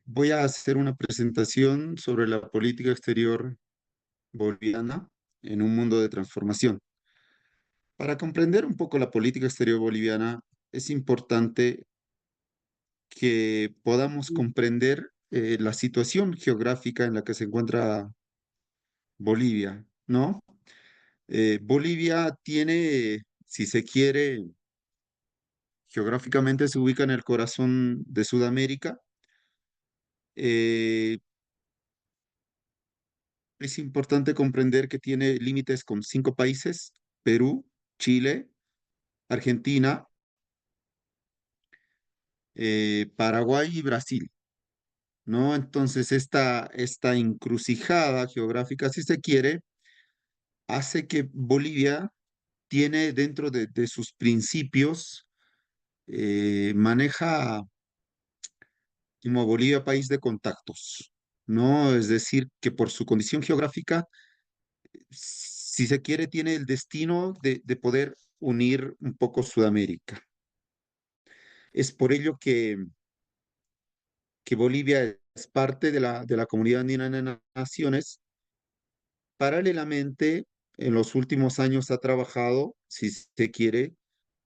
Voy a hacer una presentación sobre la política exterior boliviana en un mundo de transformación. Para comprender un poco la política exterior boliviana, es importante que podamos comprender la situación geográfica en la que se encuentra Bolivia, ¿no? Bolivia tiene, si se quiere, geográficamente se ubica en el corazón de Sudamérica. Eh, Es importante comprender que tiene límites con 5 países: Perú, Chile, Argentina, Paraguay y Brasil, ¿no? Entonces, esta encrucijada geográfica, si se quiere, hace que Bolivia tiene dentro de sus principios, maneja como Bolivia país de contactos, ¿no? Es decir, que por su condición geográfica, si se quiere, tiene el destino de poder unir un poco Sudamérica. Es por ello que Bolivia es parte de la Comunidad Andina de Naciones. Paralelamente, en los últimos años ha trabajado, si se quiere,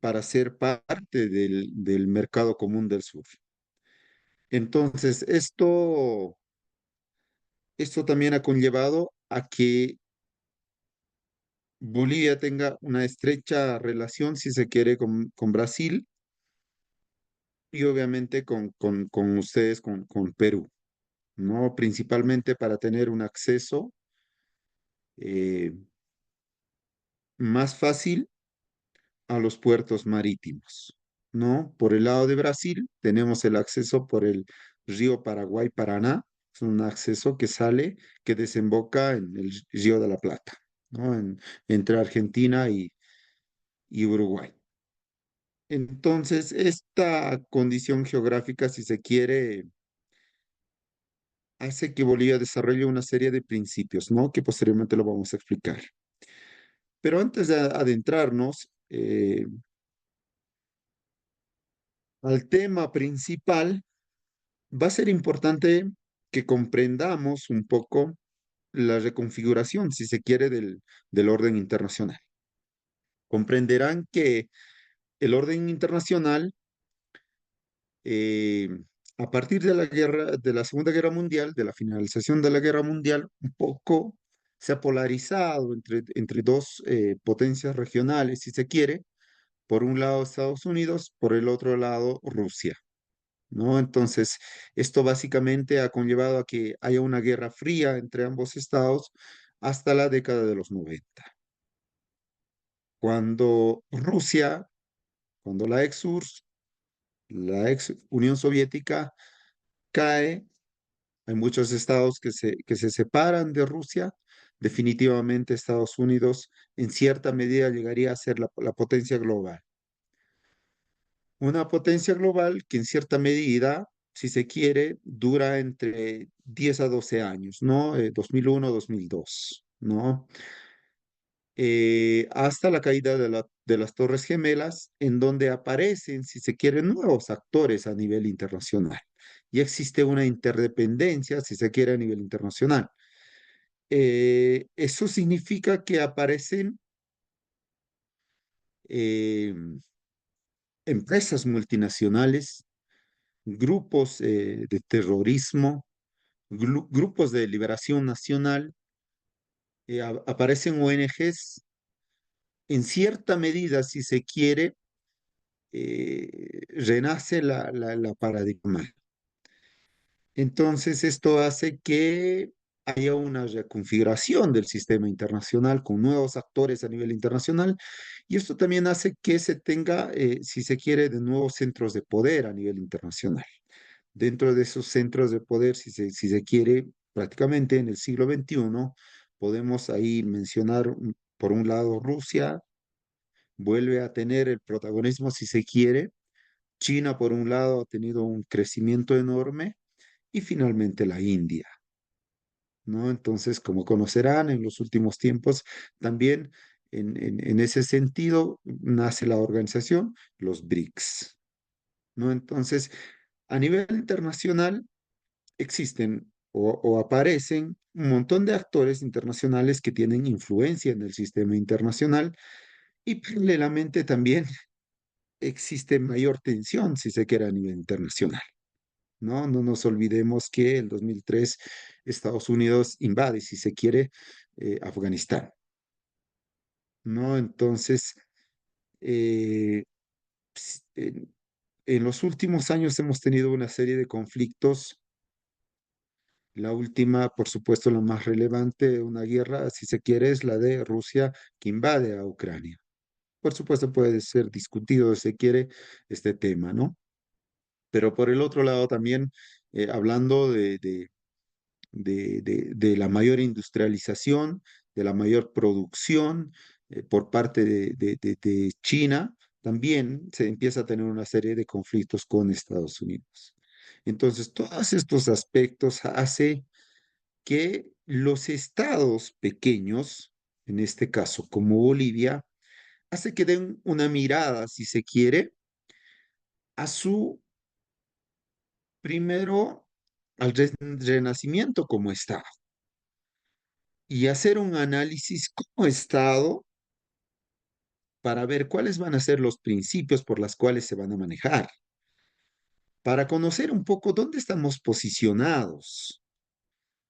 para ser parte del mercado común del sur. Entonces, esto también ha conllevado a que Bolivia tenga una estrecha relación, si se quiere, con Brasil y obviamente con ustedes, con Perú, ¿no? Principalmente para tener un acceso eh, más fácil a los puertos marítimos, ¿no? Por el lado de Brasil tenemos el acceso por el río Paraguay-Paraná. Es un acceso que sale, que desemboca en el río de la Plata, ¿no? Entre Argentina y Uruguay. Entonces, esta condición geográfica, si se quiere, hace que Bolivia desarrolle una serie de principios, ¿no? Que posteriormente lo vamos a explicar. Pero antes de adentrarnos al tema principal, va a ser importante que comprendamos un poco la reconfiguración, si se quiere, del orden internacional. Comprenderán que el orden internacional, eh, a partir de la guerra, de la Segunda Guerra Mundial, de la finalización de la Guerra Mundial, un poco se ha polarizado entre dos potencias regionales, si se quiere. Por un lado Estados Unidos, por el otro lado Rusia, ¿no? Entonces, esto básicamente ha conllevado a que haya una guerra fría entre ambos estados hasta la década de los 90, cuando Rusia, cuando la ex Unión Soviética cae. Hay muchos estados que se separan de Rusia. Definitivamente Estados Unidos en cierta medida llegaría a ser la potencia global. Una potencia global que en cierta medida, si se quiere, dura entre 10 a 12 años, ¿no? 2001, 2002, ¿no? Hasta la caída de las Torres Gemelas, en donde aparecen, si se quiere, nuevos actores a nivel internacional. Y existe una interdependencia, si se quiere, a nivel internacional. Eso significa que aparecen eh, empresas multinacionales, grupos de terrorismo, grupos de liberación nacional, aparecen ONGs. En cierta medida, si se quiere, renace la paradigma. Entonces, esto hace que haya una reconfiguración del sistema internacional con nuevos actores a nivel internacional, y esto también hace que se tenga, si se quiere, de nuevos centros de poder a nivel internacional. Dentro de esos centros de poder, si se quiere, prácticamente en el siglo XXI, podemos ahí mencionar, por un lado, Rusia vuelve a tener el protagonismo, si se quiere. China, por un lado, ha tenido un crecimiento enorme, y finalmente la India, ¿no? Entonces, como conocerán, en los últimos tiempos también en ese sentido nace la organización, los BRICS, ¿no? Entonces, a nivel internacional, existen o aparecen un montón de actores internacionales que tienen influencia en el sistema internacional y paralelamente también existe mayor tensión, si se quiere, a nivel internacional. ¿No? No nos olvidemos que el 2003 Estados Unidos invade, si se quiere, Afganistán, ¿no? Entonces, eh, en los últimos años hemos tenido una serie de conflictos. La última, por supuesto, la más relevante, una guerra, si se quiere, es la de Rusia que invade a Ucrania. Por supuesto, puede ser discutido, si se quiere, este tema, ¿no? Pero por el otro lado también, hablando de la mayor industrialización, de la mayor producción por parte de China, también se empieza a tener una serie de conflictos con Estados Unidos. Entonces, todos estos aspectos hace que los estados pequeños, en este caso como Bolivia, hace que den una mirada, si se quiere, a su primero al renacimiento como estado y hacer un análisis como estado para ver cuáles van a ser los principios por los cuales se van a manejar, para conocer un poco dónde estamos posicionados,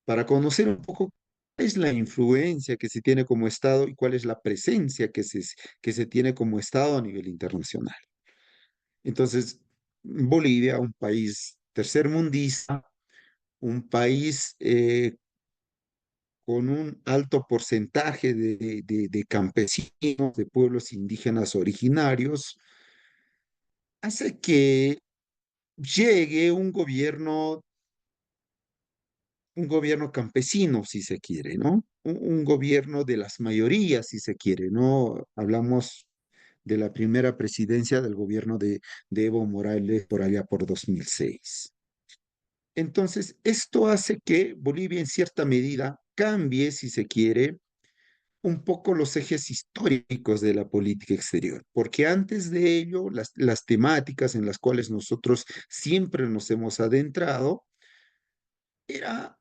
para conocer un poco cuál es la influencia que se tiene como Estado y cuál es la presencia que se tiene como Estado a nivel internacional. Entonces, Bolivia, un país tercermundista, un país con un alto porcentaje de campesinos, de pueblos indígenas originarios, hace que llegue un gobierno campesino, si se quiere, ¿no? Un gobierno de las mayorías, si se quiere, ¿no? Hablamos de la primera presidencia del gobierno de Evo Morales por allá por 2006. Entonces, esto hace que Bolivia en cierta medida cambie, si se quiere, un poco los ejes históricos de la política exterior, porque antes de ello, las temáticas en las cuales nosotros siempre nos hemos adentrado era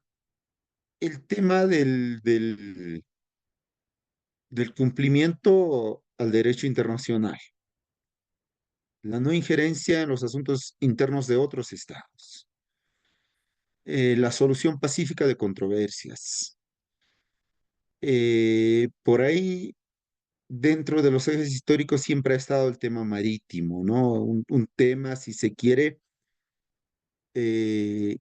el tema del cumplimiento al derecho internacional, la no injerencia en los asuntos internos de otros estados, la solución pacífica de controversias. Por ahí, dentro de los ejes históricos, siempre ha estado el tema marítimo, ¿no? Un tema, si se quiere,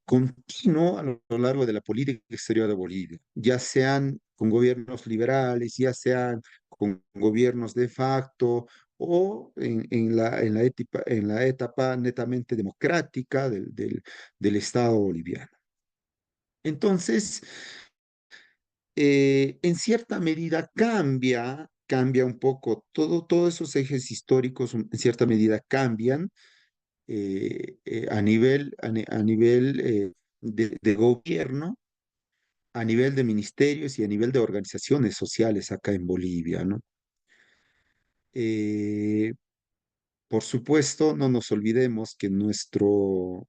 continuo a lo largo de la política exterior de Bolivia, ya sean con gobiernos liberales, ya sean con gobiernos de facto o en la etapa netamente democrática del Estado boliviano. Entonces, en cierta medida cambia un poco, todos esos ejes históricos en cierta medida cambian a nivel de gobierno, a nivel de ministerios y a nivel de organizaciones sociales acá en Bolivia, ¿no? Eh, por supuesto, no nos olvidemos que nuestro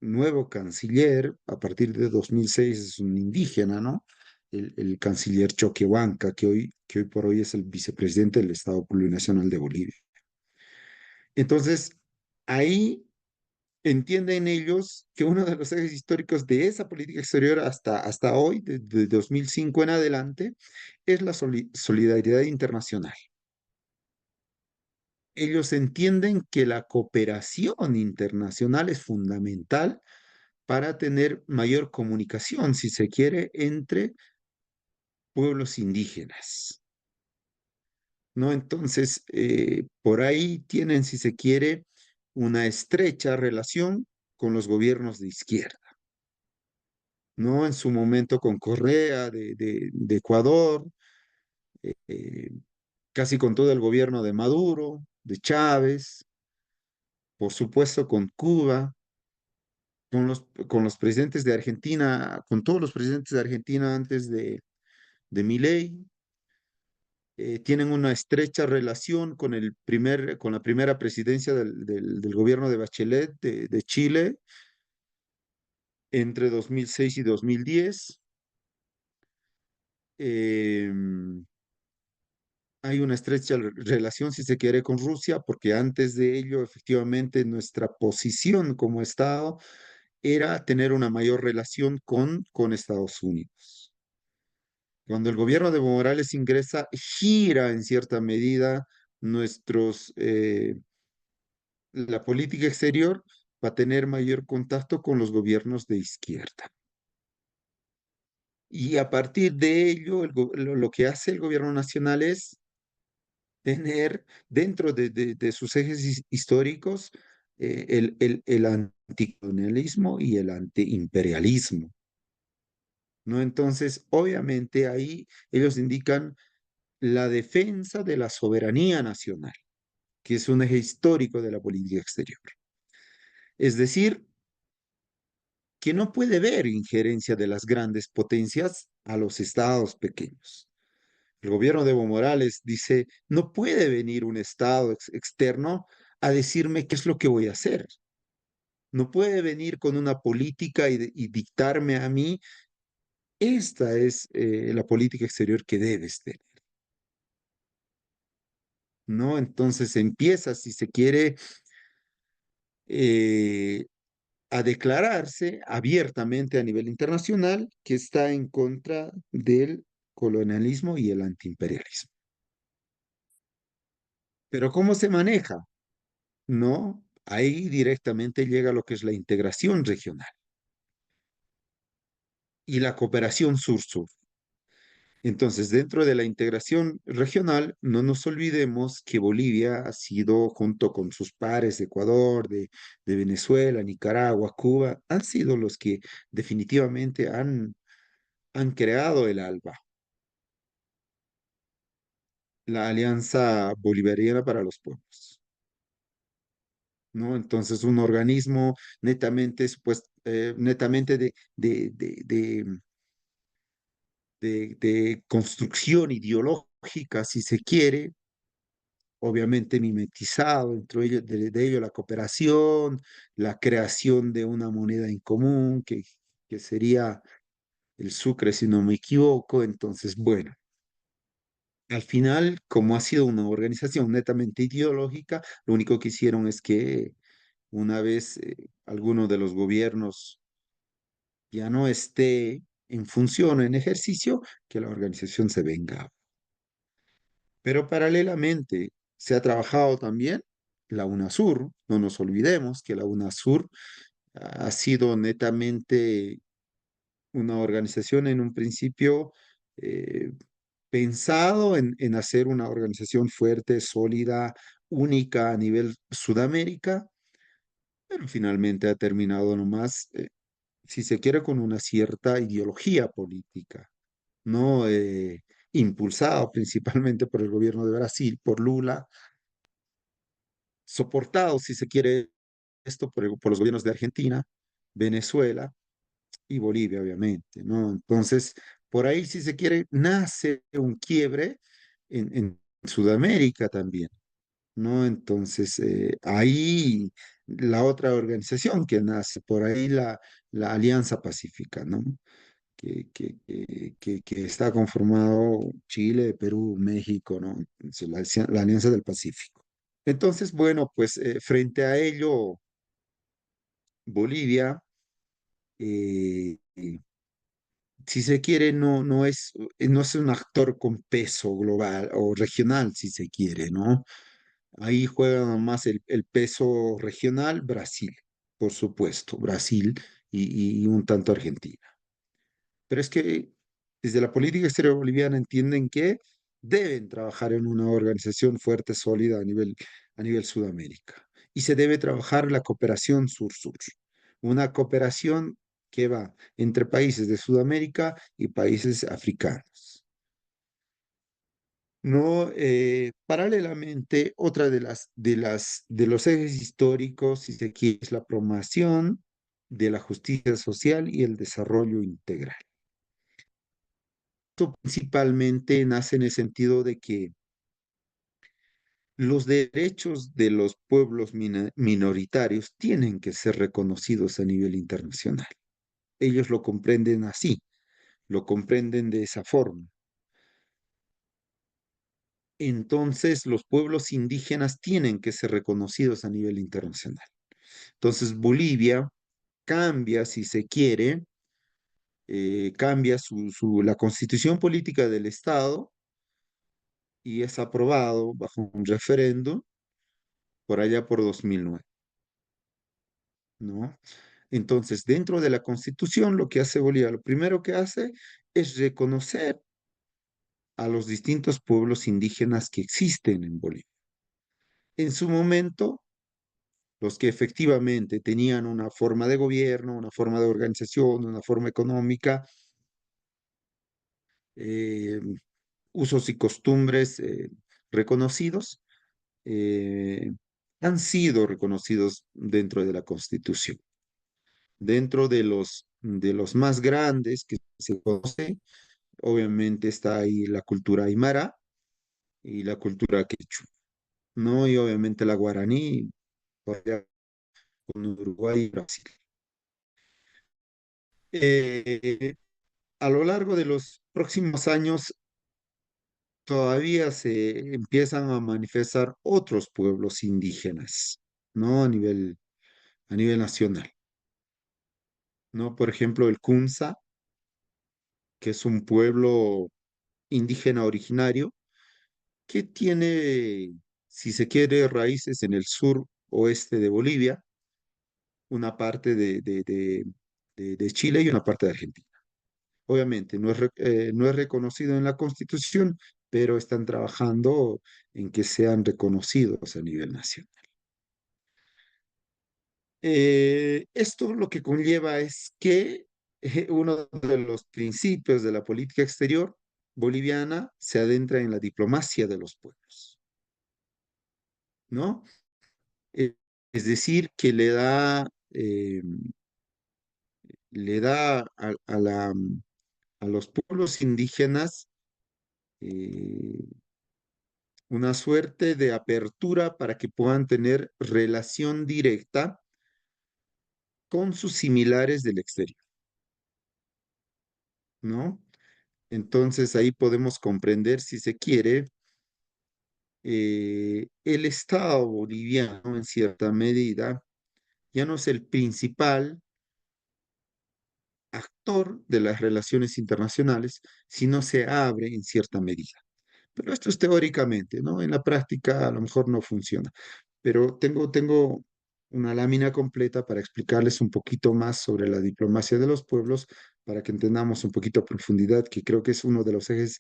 nuevo canciller, a partir de 2006, es un indígena, ¿no? El canciller Choquehuanca, que hoy por hoy es el vicepresidente del Estado Plurinacional de Bolivia. Entonces, ahí entienden ellos que uno de los ejes históricos de esa política exterior hasta hoy, de 2005 en adelante, es la solidaridad internacional. Ellos entienden que la cooperación internacional es fundamental para tener mayor comunicación, si se quiere, entre pueblos indígenas, ¿no? Entonces, por ahí tienen, si se quiere, una estrecha relación con los gobiernos de izquierda. ¿No? En su momento con Correa de Ecuador, eh, casi con todo el gobierno de Maduro, de Chávez, por supuesto con Cuba, con los presidentes de Argentina, con todos los presidentes de Argentina antes de Milei. Tienen una estrecha relación con la primera presidencia del gobierno de Bachelet de Chile, entre 2006 y 2010. eh, Hay una estrecha relación, si se quiere, con Rusia, porque antes de ello, efectivamente, nuestra posición como Estado era tener una mayor relación con Estados Unidos. Cuando el gobierno de Evo Morales ingresa, gira en cierta medida nuestros, la política exterior para tener mayor contacto con los gobiernos de izquierda. Y a partir de ello, lo que hace el gobierno nacional es tener dentro de sus ejes históricos el anticolonialismo y el antiimperialismo, ¿no? Entonces, obviamente ahí ellos indican la defensa de la soberanía nacional, que es un eje histórico de la política exterior. Es decir, que no puede haber injerencia de las grandes potencias a los estados pequeños. El gobierno de Evo Morales dice, no puede venir un estado externo a decirme qué es lo que voy a hacer. No puede venir con una política y dictarme a mí, esta es la política exterior que debes tener, ¿no? Entonces empieza, si se quiere, eh, a declararse abiertamente a nivel internacional que está en contra del colonialismo y el antiimperialismo. Pero ¿cómo se maneja? No, ahí directamente llega lo que es la integración regional y la cooperación sur-sur. Entonces, dentro de la integración regional, no nos olvidemos que Bolivia ha sido, junto con sus pares de Ecuador, de Venezuela, Nicaragua, Cuba, han sido los que definitivamente han creado el ALBA, la Alianza Bolivariana para los Pueblos, ¿no? Entonces, un organismo netamente, pues, netamente de construcción ideológica, si se quiere, obviamente mimetizado, dentro de ello la cooperación, la creación de una moneda en común, que sería el sucre, si no me equivoco. Entonces, bueno, al final, como ha sido una organización netamente ideológica, lo único que hicieron es que una vez alguno de los gobiernos ya no esté en función o en ejercicio, que la organización se venga. Pero paralelamente se ha trabajado también la UNASUR. No nos olvidemos que la UNASUR ha sido netamente una organización en un principio eh, pensado en hacer una organización fuerte, sólida, única a nivel Sudamérica, pero finalmente ha terminado nomás, si se quiere, con una cierta ideología política, ¿no? Impulsado principalmente por el gobierno de Brasil, por Lula, soportado, si se quiere, esto por los gobiernos de Argentina, Venezuela y Bolivia, obviamente, ¿no? Entonces, por ahí, si se quiere, nace un quiebre en Sudamérica también, ¿no? Entonces, ahí la otra organización que nace, por ahí la Alianza Pacífica, ¿no? Que está conformado Chile, Perú, México, ¿no? Entonces, la Alianza del Pacífico. Entonces, bueno, pues frente a ello, Bolivia, si se quiere, no es un actor con peso global o regional, si se quiere, ¿no? Ahí juega más el peso regional Brasil, por supuesto, Brasil y un tanto Argentina. Pero es que desde la política exterior boliviana entienden que deben trabajar en una organización fuerte, sólida a nivel Sudamérica. Y se debe trabajar la cooperación sur-sur, una cooperación que va entre países de Sudamérica y países africanos. No, paralelamente, otra de los ejes históricos, si se quiere, es la promoción de la justicia social y el desarrollo integral. Esto principalmente nace en el sentido de que los derechos de los pueblos minoritarios tienen que ser reconocidos a nivel internacional. ellos lo comprenden así, lo comprenden de esa forma. Entonces, los pueblos indígenas tienen que ser reconocidos a nivel internacional. Entonces, Bolivia cambia, si se quiere, cambia la constitución política del Estado y es aprobado bajo un referendo por allá por 2009, ¿no? Entonces, dentro de la constitución, lo que hace Bolivia, lo primero que hace es reconocer a los distintos pueblos indígenas que existen en Bolivia. En su momento, los que efectivamente tenían una forma de gobierno, una forma de organización, una forma económica, eh, usos y costumbres reconocidos, eh, han sido reconocidos dentro de la Constitución. Dentro de los más grandes que se conoce, obviamente está ahí la cultura aymara y la cultura quechua, ¿no? Y obviamente la guaraní, allá con Uruguay y Brasil. Eh, a lo largo de los próximos años todavía se empiezan a manifestar otros pueblos indígenas, ¿no? A nivel nacional, ¿no? Por ejemplo, el Kunza, que es un pueblo indígena originario que tiene, si se quiere, raíces en el sur oeste de Bolivia, una parte de Chile y una parte de Argentina. Obviamente, no es reconocido en la Constitución, pero están trabajando en que sean reconocidos a nivel nacional. Esto lo que conlleva es que uno de los principios de la política exterior boliviana se adentra en la diplomacia de los pueblos, ¿no? Eh, es decir, que le da a los pueblos indígenas eh, una suerte de apertura para que puedan tener relación directa con sus similares del exterior, ¿no? Entonces ahí podemos comprender, si se quiere, el Estado boliviano en cierta medida ya no es el principal actor de las relaciones internacionales, sino se abre en cierta medida. Pero esto es teóricamente, ¿no? En la práctica a lo mejor no funciona. Pero tengo una lámina completa para explicarles un poquito más sobre la diplomacia de los pueblos, para que entendamos un poquito a profundidad, que creo que es uno de los ejes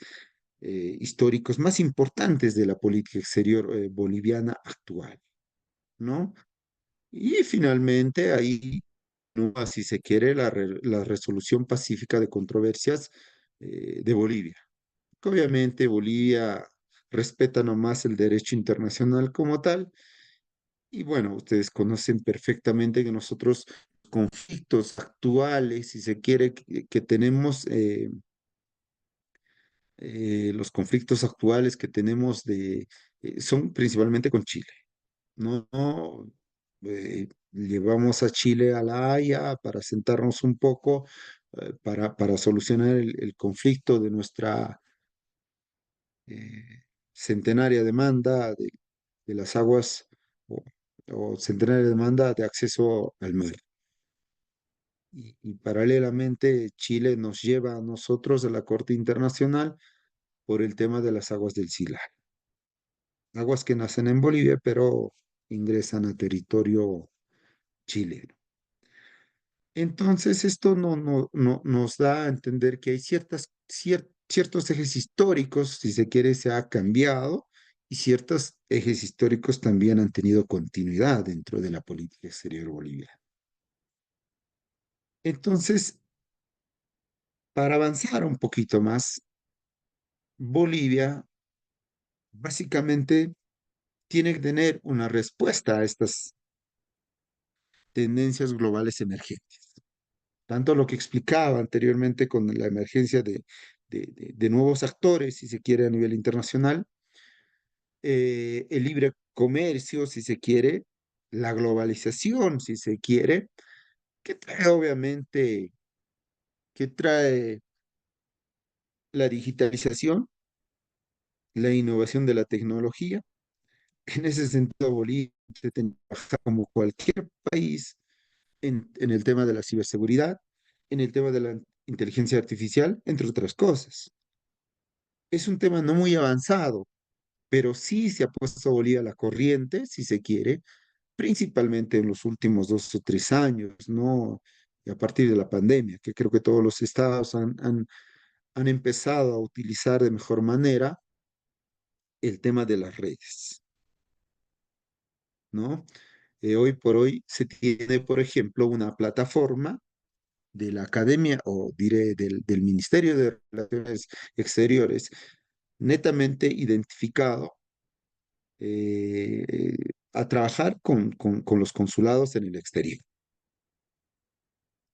históricos más importantes de la política exterior boliviana actual, ¿no? Y finalmente ahí, ¿no? Si se quiere, la resolución pacífica de controversias de Bolivia. Que obviamente Bolivia respeta nomás el derecho internacional como tal. Y bueno, ustedes conocen perfectamente que nosotros conflictos actuales, si se quiere, que tenemos, los conflictos actuales que tenemos son principalmente con Chile. No, no, llevamos a Chile a La Haya para sentarnos un poco, para solucionar el conflicto de nuestra centenaria demanda de las aguas o, o centenaria demanda de acceso al mar. Y paralelamente Chile nos lleva a nosotros a la Corte Internacional por el tema de las aguas del Sillar. Aguas que nacen en Bolivia, pero ingresan a territorio chileno. Entonces, esto nos da a entender que hay ciertos ejes históricos, si se quiere, se ha cambiado, y ciertos ejes históricos también han tenido continuidad dentro de la política exterior boliviana. Entonces, para avanzar un poquito más, Bolivia básicamente tiene que tener una respuesta a estas tendencias globales emergentes. Tanto lo que explicaba anteriormente con la emergencia de nuevos actores, si se quiere, a nivel internacional, el libre comercio, si se quiere, la globalización, si se quiere, que trae obviamente que trae la digitalización, la innovación de la tecnología. En ese sentido, Bolivia se tiene que trabajar como cualquier país en el tema de la ciberseguridad, en el tema de la inteligencia artificial, entre otras cosas. Es un tema no muy avanzado, pero sí se ha puesto Bolivia a la corriente, si se quiere, principalmente en los últimos 2 o 3 años, ¿no? Y a partir de la pandemia, que creo que todos los estados han empezado a utilizar de mejor manera el tema de las redes, ¿no? Hoy por hoy se tiene, por ejemplo, una plataforma de la academia o diré del Ministerio de Relaciones Exteriores, netamente identificado eh, a trabajar con los consulados en el exterior,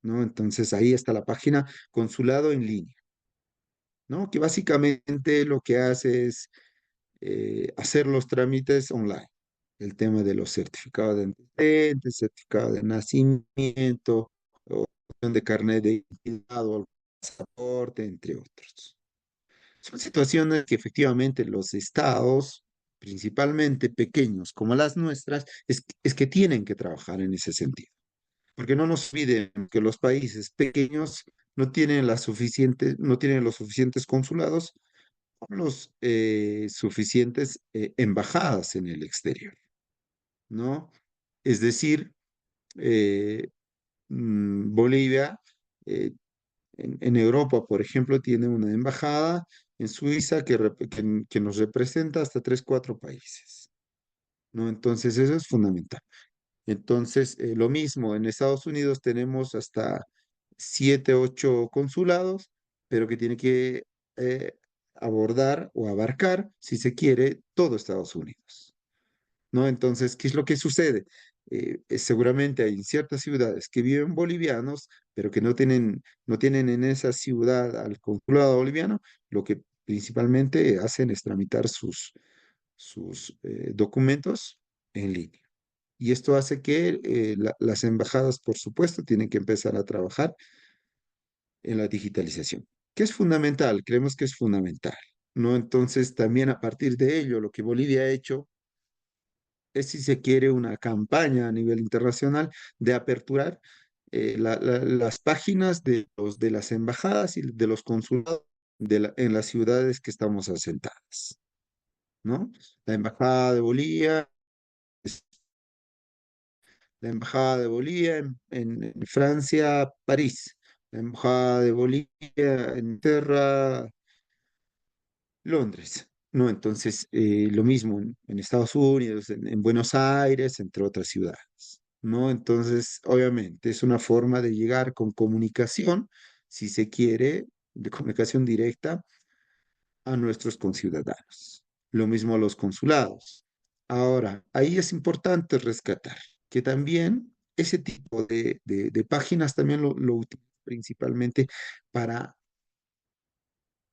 ¿no? Entonces ahí está la página Consulado en línea, ¿no? Que básicamente lo que hace es hacer los trámites online. El tema de los certificados de antecedentes, certificado de nacimiento, o de carnet de identidad o pasaporte, entre otros. Son situaciones que efectivamente los estados, principalmente pequeños como las nuestras, es que tienen que trabajar en ese sentido. Porque no nos olviden que los países pequeños no tienen los suficientes consulados o los suficientes embajadas en el exterior, ¿no? Es decir, eh, Bolivia eh, en Europa, por ejemplo, tiene una embajada en Suiza que nos representa hasta 3, 4 países, ¿no? Entonces, eso es fundamental. Entonces, lo mismo, en Estados Unidos tenemos hasta 7, 8 consulados, pero que tiene que eh, abordar o abarcar, si se quiere, todo Estados Unidos, ¿no? Entonces, ¿qué es lo que sucede? Seguramente hay en ciertas ciudades que viven bolivianos, pero que no tienen en esa ciudad al consulado boliviano, lo que principalmente hacen es tramitar sus documentos en línea. Y esto hace que las embajadas, por supuesto, tienen que empezar a trabajar en la digitalización, que es fundamental, creemos que es fundamental, ¿no? Entonces, también a partir de ello, lo que Bolivia ha hecho es, si se quiere, una campaña a nivel internacional de aperturar las páginas de las embajadas y de los consulados en las ciudades que estamos asentadas, ¿no? La Embajada de Bolivia, la Embajada de Bolivia en Francia, París, la Embajada de Bolivia en Inglaterra, Londres, ¿no? Entonces, lo mismo en Estados Unidos, en Buenos Aires, entre otras ciudades, ¿no? Entonces, obviamente, es una forma de llegar con comunicación, si se quiere, de comunicación directa a nuestros conciudadanos. Lo mismo a los consulados. Ahora, ahí es importante rescatar que también ese tipo de páginas también lo utilizan principalmente para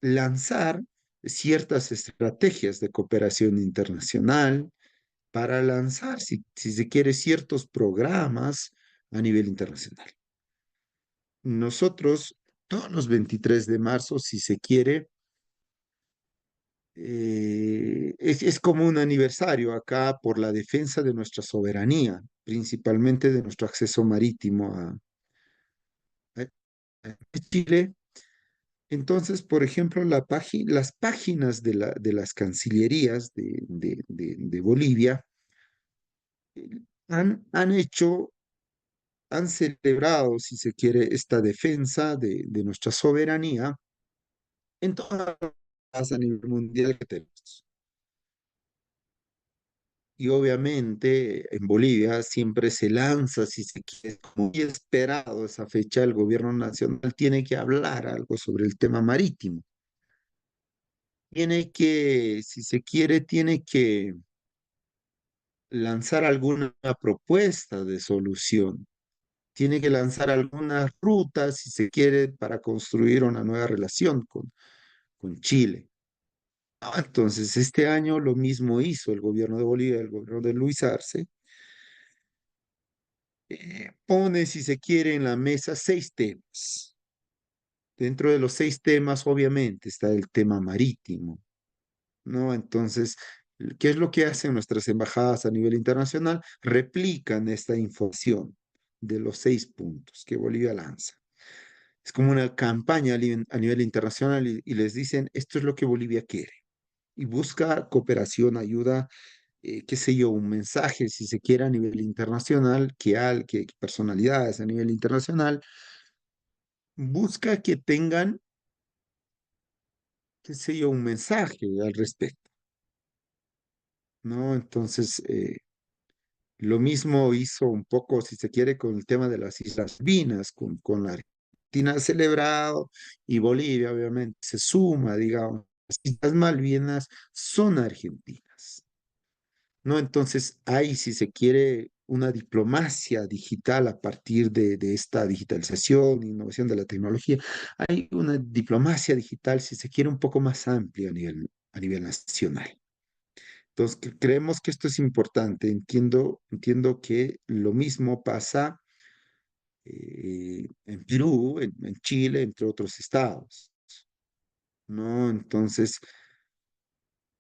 lanzar ciertas estrategias de cooperación internacional, para lanzar, si se quiere, ciertos programas a nivel internacional. Nosotros, todos los 23 de marzo, si se quiere, es como un aniversario acá por la defensa de nuestra soberanía, principalmente de nuestro acceso marítimo a Chile. Entonces, por ejemplo, las páginas de las cancillerías de Bolivia eh, han celebrado, si se quiere, esta defensa de nuestra soberanía en todas las a nivel mundial que tenemos. Y obviamente en Bolivia siempre se lanza, si se quiere, como muy esperado esa fecha, el gobierno nacional tiene que hablar algo sobre el tema marítimo. Tiene que, si se quiere, tiene que lanzar alguna propuesta de solución. Tiene que lanzar algunas rutas, si se quiere, para construir una nueva relación con Chile. Entonces, este año lo mismo hizo el gobierno de Bolivia, el gobierno de Luis Arce, pone, si se quiere, en la mesa 6 temas, Dentro de los 6 temas, obviamente, está el tema marítimo, ¿no? Entonces, ¿qué es lo que hacen nuestras embajadas a nivel internacional? Replican esta información de los 6 puntos que Bolivia lanza. Es como una campaña a nivel internacional y les dicen, esto es lo que Bolivia quiere. Y busca cooperación, ayuda, qué sé yo, un mensaje, si se quiere, a nivel internacional, que personalidades a nivel internacional, busca que tengan, qué sé yo, un mensaje al respecto, ¿no? Entonces, lo mismo hizo un poco, si se quiere, con el tema de las Islas Malvinas, con la Argentina ha celebrado y Bolivia obviamente se suma, digamos. Las Islas Malvinas son argentinas, ¿no? Entonces hay, si se quiere, una diplomacia digital a partir de esta digitalización, innovación de la tecnología. Hay una diplomacia digital, si se quiere, un poco más amplia a nivel nacional. Entonces, creemos que esto es importante. Entiendo que lo mismo pasa en Perú, en Chile, entre otros estados, ¿no? Entonces,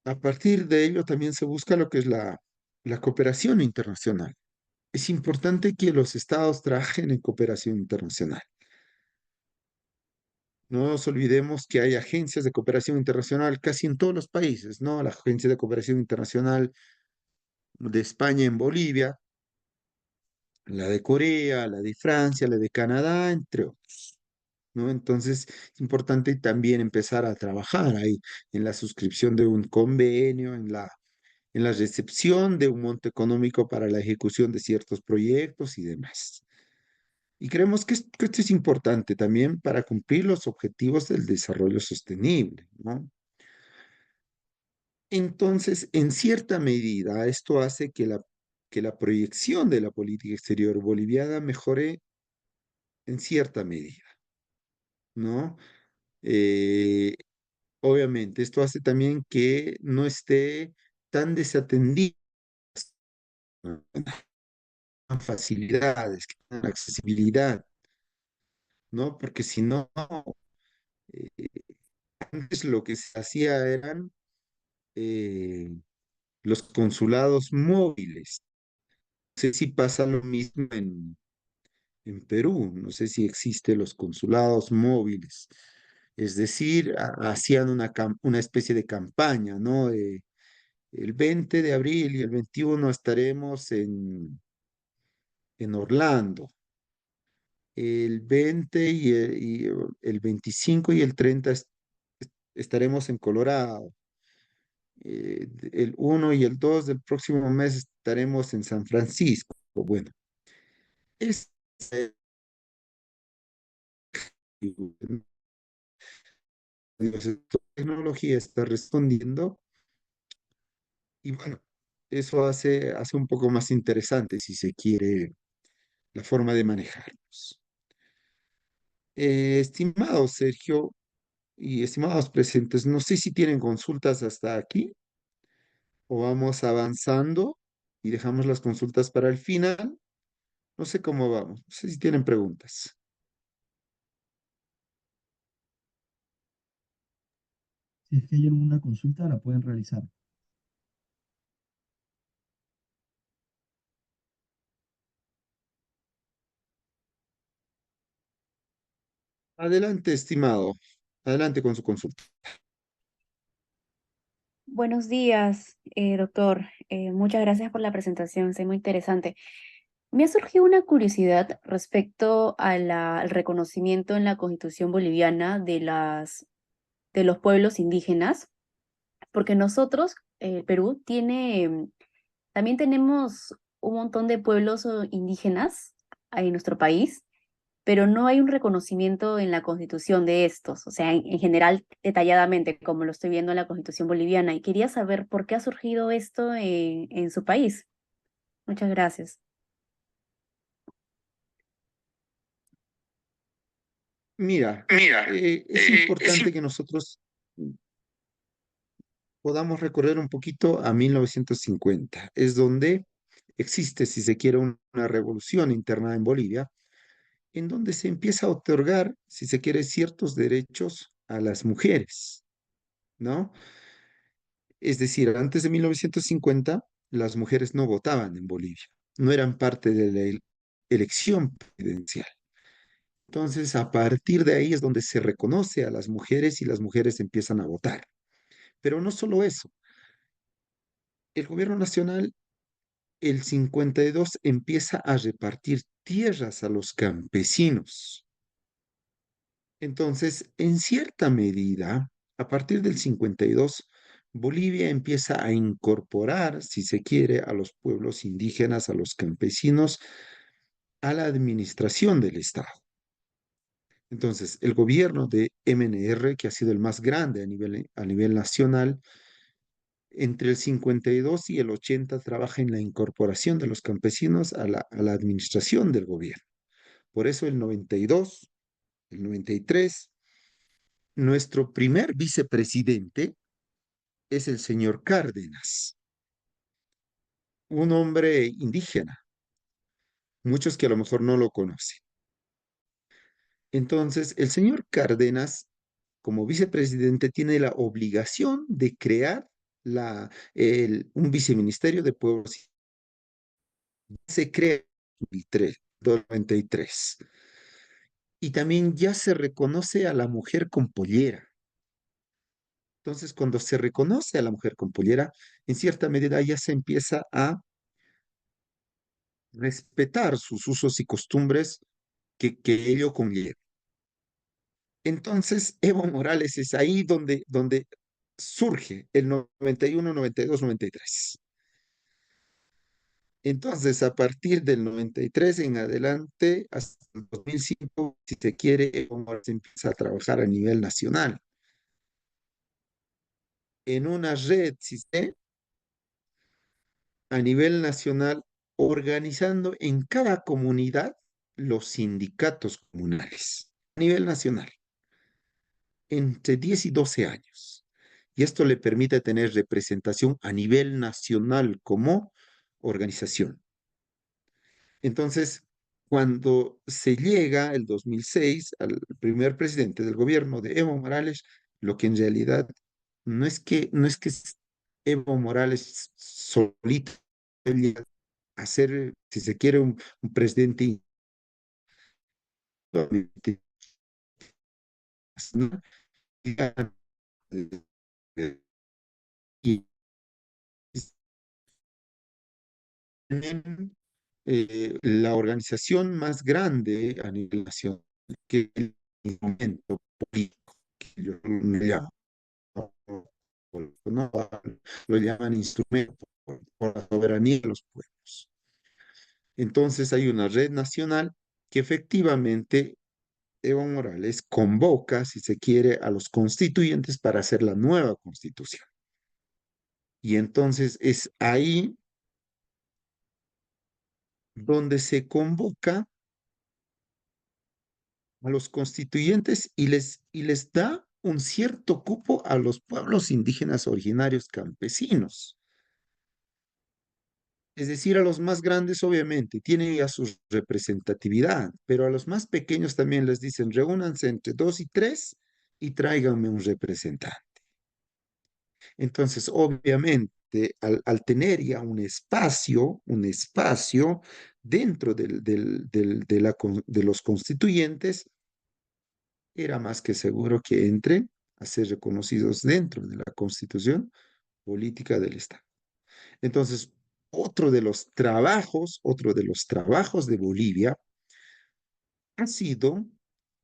a partir de ello también se busca lo que es la cooperación internacional. Es importante que los estados trabajen en cooperación internacional. No nos olvidemos que hay agencias de cooperación internacional casi en todos los países, ¿no? La Agencia de Cooperación Internacional de España en Bolivia, la de Corea, la de Francia, la de Canadá, entre otros, ¿no? Entonces, es importante también empezar a trabajar ahí en la suscripción de un convenio, en la recepción de un monto económico para la ejecución de ciertos proyectos y demás. Y creemos que esto es importante también para cumplir los objetivos del desarrollo sostenible, ¿no? Entonces, en cierta medida, esto hace que la proyección de la política exterior boliviana mejore en cierta medida, ¿no? Eh, obviamente, esto hace también que no esté tan desatendida, ¿no? Con facilidades, que tengan accesibilidad, ¿no? Porque si no, eh, antes lo que se hacía eran eh, los consulados móviles. No sé si pasa lo mismo en Perú, no sé si existen los consulados móviles. Es decir, hacían una especie de campaña, ¿no? El 20 de abril y el 21 estaremos en Orlando. El 20 y el 25 y el 30 estaremos en Colorado. El 1 y el 2 del próximo mes estaremos en San Francisco. Bueno, es, esta tecnología está respondiendo y bueno, eso hace un poco más interesante, si se quiere, la forma de manejarlos. Estimado Sergio y estimados presentes, no sé si tienen consultas hasta aquí o vamos avanzando y dejamos las consultas para el final. No sé cómo vamos, no sé si tienen preguntas. Si es que hay alguna consulta, la pueden realizar. Adelante, estimado. Adelante con su consulta. Buenos días, doctor. Muchas gracias por la presentación, es muy interesante. Me ha surgido una curiosidad respecto a al reconocimiento en la Constitución boliviana de los pueblos indígenas, porque nosotros, Perú, también tenemos un montón de pueblos indígenas en nuestro país, pero no hay un reconocimiento en la Constitución de estos, o sea, en general, detalladamente, como lo estoy viendo en la Constitución boliviana. Y quería saber por qué ha surgido esto en su país. Muchas gracias. Mira, Mira, es es importante que nosotros podamos recorrer un poquito a 1950. Es donde existe, si se quiere, una revolución interna en Bolivia en donde se empieza a otorgar, si se quiere, ciertos derechos a las mujeres, ¿no? Es decir, antes de 1950, las mujeres no votaban en Bolivia, no eran parte de la elección presidencial. Entonces, a partir de ahí es donde se reconoce a las mujeres y las mujeres empiezan a votar. Pero no solo eso, el gobierno nacional, el 52, empieza a repartir tierras a los campesinos. Entonces, en cierta medida, a partir del 52, Bolivia empieza a incorporar, si se quiere, a los pueblos indígenas, a los campesinos, a la administración del Estado. Entonces, el gobierno de MNR, que ha sido el más grande a nivel nacional, entre el 52 y el 80 trabaja en la incorporación de los campesinos a la administración del gobierno. Por eso el 92, el 93, nuestro primer vicepresidente es el señor Cárdenas, un hombre indígena, muchos que a lo mejor no lo conocen. Entonces, el señor Cárdenas, como vicepresidente, tiene la obligación de crear un viceministerio de pueblos. Se crea en el 93. Y también ya se reconoce a la mujer con pollera. Entonces, cuando se reconoce a la mujer con pollera, en cierta medida ya se empieza a respetar sus usos y costumbres que ello conlleva. Entonces, Evo Morales es ahí donde surge el 91, 92, 93. Entonces, a partir del 93 en adelante, hasta el 2005, si se quiere, Evo Morales empieza a trabajar a nivel nacional en una red, si se, a nivel nacional, organizando en cada comunidad los sindicatos comunales, a nivel nacional, entre 10 y 12 años. Y esto le permite tener representación a nivel nacional como organización. Entonces, cuando se llega el 2006 al primer presidente del gobierno de Evo Morales, lo que en realidad no es que Evo Morales solito llega a ser, si se quiere, un presidente y tienen la organización más grande a nivel nacional, que es el instrumento político, que yo me llamo, no, lo llaman instrumento por la soberanía de los pueblos. Entonces hay una red nacional que efectivamente Evo Morales convoca, si se quiere, a los constituyentes para hacer la nueva constitución. Y entonces es ahí donde se convoca a los constituyentes y les da un cierto cupo a los pueblos indígenas originarios campesinos. Es decir, a los más grandes obviamente tienen ya su representatividad, pero a los más pequeños también les dicen, reúnanse entre dos y tres y tráiganme un representante. Entonces, obviamente, al tener ya un espacio dentro de los constituyentes, era más que seguro que entren a ser reconocidos dentro de la Constitución política del Estado. Entonces, otro de los trabajos de Bolivia ha sido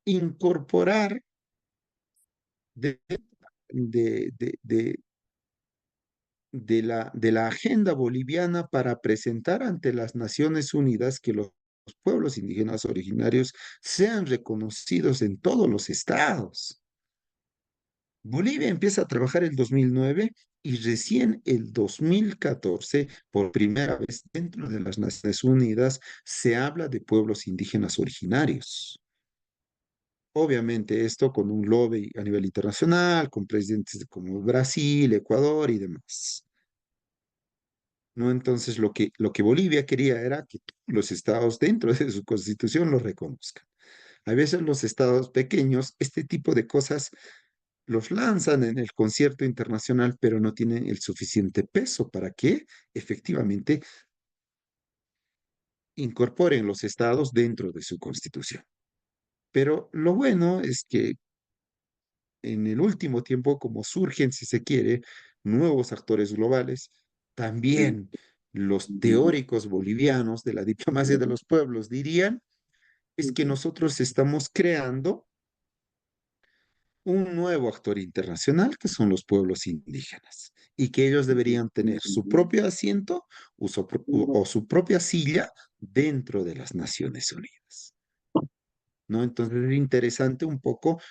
incorporar de, de, de, de, de la agenda boliviana para presentar ante las Naciones Unidas que los pueblos indígenas originarios sean reconocidos en todos los estados. Bolivia empieza a trabajar el 2009 y recién el 2014, por primera vez dentro de las Naciones Unidas, se habla de pueblos indígenas originarios. Obviamente esto con un lobby a nivel internacional, con presidentes como Brasil, Ecuador y demás. ¿No? Entonces lo que Bolivia quería era que todos los estados dentro de su constitución lo reconozcan. A veces los estados pequeños, este tipo de cosas los lanzan en el concierto internacional, pero no tienen el suficiente peso para que efectivamente incorporen los estados dentro de su constitución. Pero lo bueno es que en el último tiempo, como surgen, si se quiere, nuevos actores globales, también los teóricos bolivianos de la diplomacia de los pueblos dirían, es que nosotros estamos creando un nuevo actor internacional que son los pueblos indígenas y que ellos deberían tener su propio asiento o su propia silla dentro de las Naciones Unidas, ¿no? Entonces es interesante un poco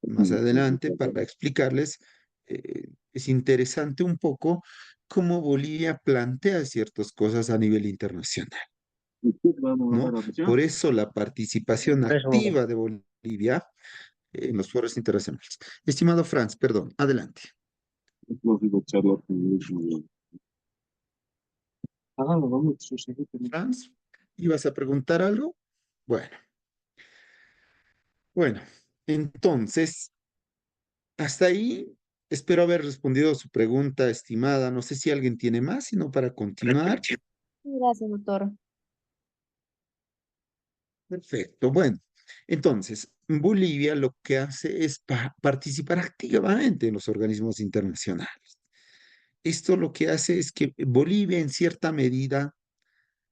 más adelante para explicarles, es interesante un poco cómo Bolivia plantea ciertas cosas a nivel internacional, ¿no? Por eso la participación activa de Bolivia en los foros internacionales. Estimado Franz, perdón, adelante. Franz, ¿ibas a preguntar algo? Bueno, bueno, entonces, hasta ahí espero haber respondido a su pregunta, estimada. No sé si alguien tiene más, sino para continuar. Gracias, doctor. Perfecto. Bueno, entonces, Bolivia lo que hace es participar activamente en los organismos internacionales. Esto lo que hace es que Bolivia, en cierta medida,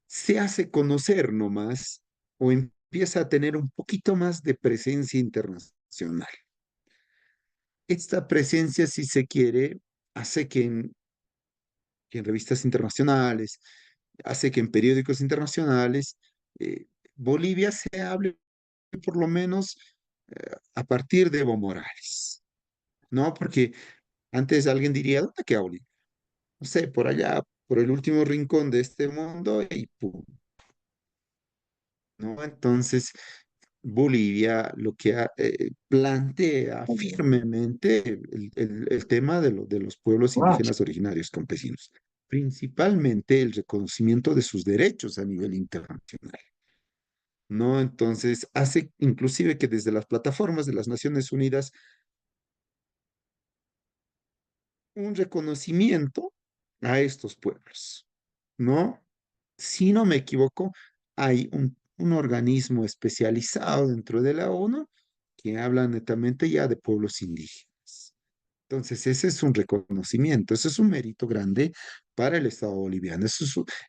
se hace conocer nomás o empieza a tener un poquito más de presencia internacional. Esta presencia, si se quiere, hace que en revistas internacionales, hace que en periódicos internacionales Bolivia se hable por lo menos a partir de Evo Morales, ¿no? Porque antes alguien diría, ¿dónde queda Bolivia? No sé, por allá, por el último rincón de este mundo y pum, ¿no? Entonces, Bolivia lo que plantea firmemente el tema de los pueblos indígenas originarios campesinos, principalmente el reconocimiento de sus derechos a nivel internacional, ¿no? Entonces, hace inclusive que desde las plataformas de las Naciones Unidas un reconocimiento a estos pueblos, ¿no? Si no me equivoco, hay un organismo especializado dentro de la ONU que habla netamente ya de pueblos indígenas. Entonces, ese es un reconocimiento, ese es un mérito grande para el Estado boliviano.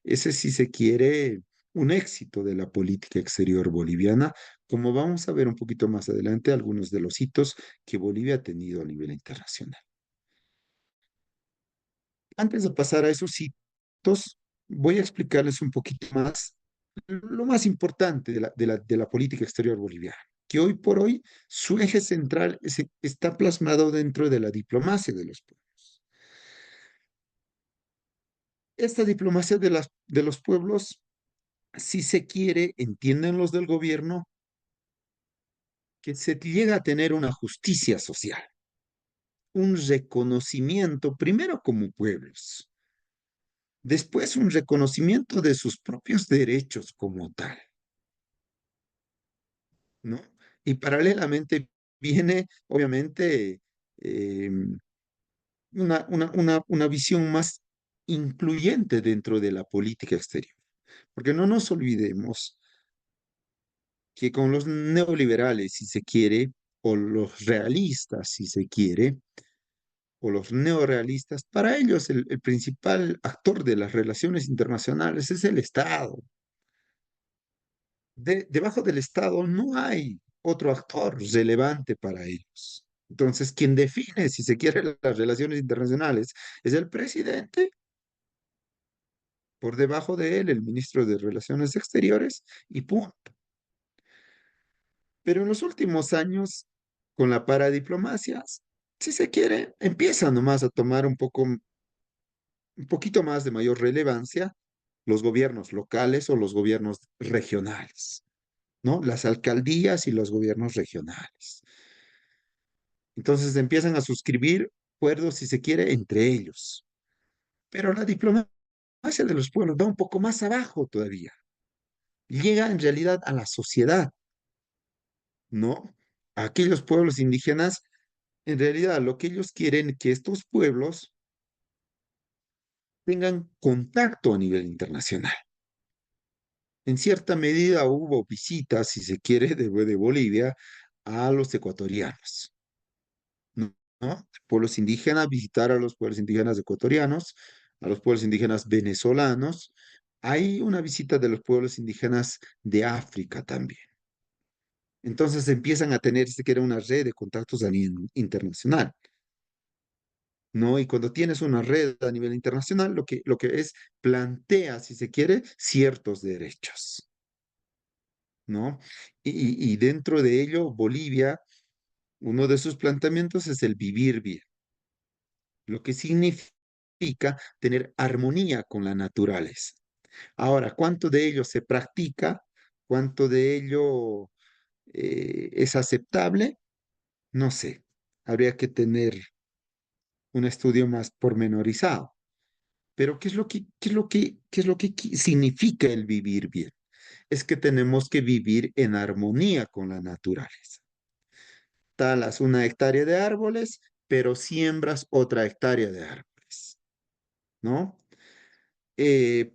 Ese, si se quiere, un éxito de la política exterior boliviana, como vamos a ver un poquito más adelante algunos de los hitos que Bolivia ha tenido a nivel internacional. Antes de pasar a esos hitos, voy a explicarles un poquito más lo más importante de la política exterior boliviana, que hoy por hoy su eje central está plasmado dentro de la diplomacia de los pueblos. Esta diplomacia de los pueblos, si se quiere, entienden los del gobierno, que se llega a tener una justicia social, un reconocimiento primero como pueblos, después un reconocimiento de sus propios derechos como tal, ¿no? Y paralelamente viene, obviamente, eh, una visión más incluyente dentro de la política exterior. Porque no nos olvidemos que con los neoliberales, si se quiere, o los realistas, si se quiere, o los neorealistas, para ellos el principal actor de las relaciones internacionales es el Estado. Debajo del Estado no hay otro actor relevante para ellos. Entonces, quien define, si se quiere, las relaciones internacionales es el presidente, por debajo de él el ministro de Relaciones Exteriores y punto. Pero en los últimos años, con la paradiplomacia, si se quiere, empieza nomás a tomar un poquito más de mayor relevancia los gobiernos locales o los gobiernos regionales, ¿no? Las alcaldías y los gobiernos regionales. Entonces empiezan a suscribir acuerdos, si se quiere, entre ellos. Pero la diplomacia de los pueblos va un poco más abajo todavía. Llega en realidad a la sociedad. ¿no? Aquellos pueblos indígenas, en realidad lo que ellos quieren es que estos pueblos tengan contacto a nivel internacional. En cierta medida hubo visitas, si se quiere, de Bolivia a los ecuatorianos, ¿no? Pueblos indígenas, visitar a los pueblos indígenas ecuatorianos, a los pueblos indígenas venezolanos. Hay una visita de los pueblos indígenas de África también. Entonces empiezan a tener, si se quiere, una red de contactos a nivel internacional, ¿no? Y cuando tienes una red a nivel internacional, lo que es, plantea, si se quiere, ciertos derechos, ¿no? Y dentro de ello, Bolivia, uno de sus planteamientos es el vivir bien, lo que significa tener armonía con la naturaleza. Ahora, ¿cuánto de ello se practica? ¿Cuánto de ello es aceptable? No sé. Habría que tener un estudio más pormenorizado. Pero ¿qué es lo que significa el vivir bien? Es que tenemos que vivir en armonía con la naturaleza. Talas una hectárea de árboles, pero siembras otra hectárea de árboles, ¿no?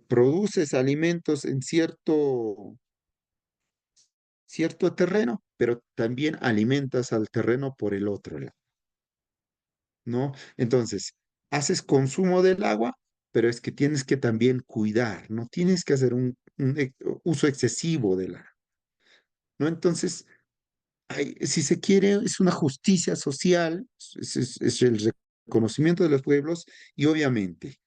Produces alimentos en cierto terreno, pero también alimentas al terreno por el otro lado, ¿no? Entonces, haces consumo del agua, pero es que tienes que también cuidar, no tienes que hacer un uso excesivo del agua, ¿no? Entonces, si se quiere, es una justicia social, es el reconocimiento de los pueblos y obviamente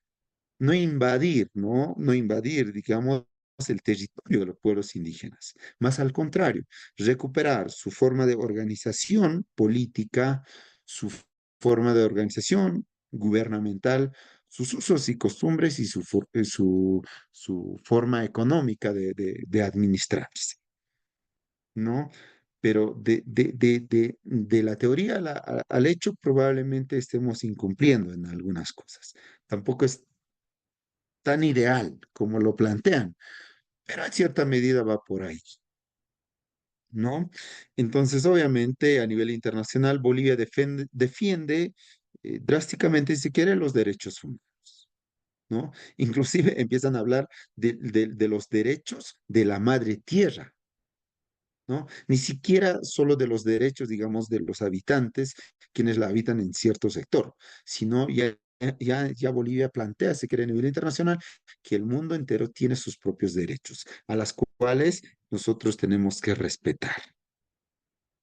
no invadir, ¿no? No invadir, digamos, el territorio de los pueblos indígenas. Más al contrario, recuperar su forma de organización política, su forma de organización gubernamental, sus usos y costumbres y su forma económica de administrarse, ¿no? Pero de la teoría al hecho probablemente estemos incumpliendo en algunas cosas. Tampoco es tan ideal como lo plantean, pero en cierta medida va por ahí, ¿no? Entonces, obviamente, a nivel internacional, Bolivia defiende drásticamente, si quiere, los derechos humanos, ¿no? Inclusive empiezan a hablar de los derechos de la madre tierra, ¿no? Ni siquiera solo de los derechos, digamos, de los habitantes, quienes la habitan en cierto sector, sino ya Bolivia plantea, si quiere, a nivel internacional, que el mundo entero tiene sus propios derechos, a las cuales nosotros tenemos que respetar,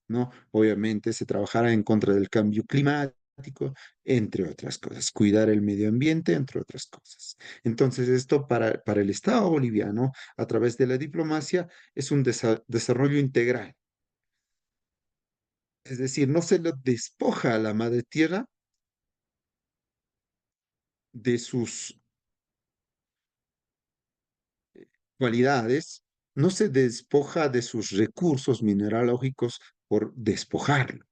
¿no? Obviamente se trabajará en contra del cambio climático, entre otras cosas, cuidar el medio ambiente, entre otras cosas. Entonces, esto para el Estado boliviano, a través de la diplomacia, es un desarrollo integral. Es decir, no se le despoja a la madre tierra de sus cualidades, no se despoja de sus recursos mineralógicos por despojarlo,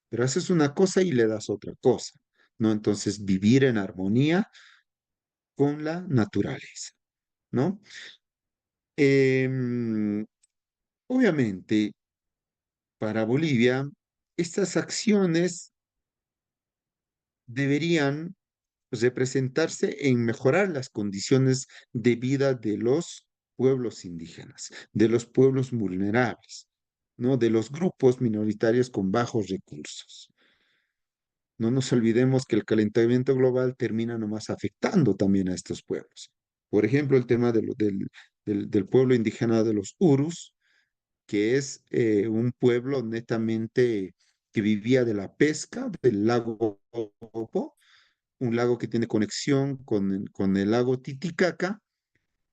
pero haces una cosa y le das otra cosa, ¿no? Entonces, vivir en armonía con la naturaleza, ¿no? Em, obviamente, para Bolivia, estas acciones deberían representarse en mejorar las condiciones de vida de los pueblos indígenas, de los pueblos vulnerables, ¿no? De los grupos minoritarios con bajos recursos. No nos olvidemos que el calentamiento global termina nomás afectando también a estos pueblos. Por ejemplo, el tema del pueblo indígena de los Urus, que es un pueblo netamente que vivía de la pesca del lago Popo, un lago que tiene conexión con el lago Titicaca,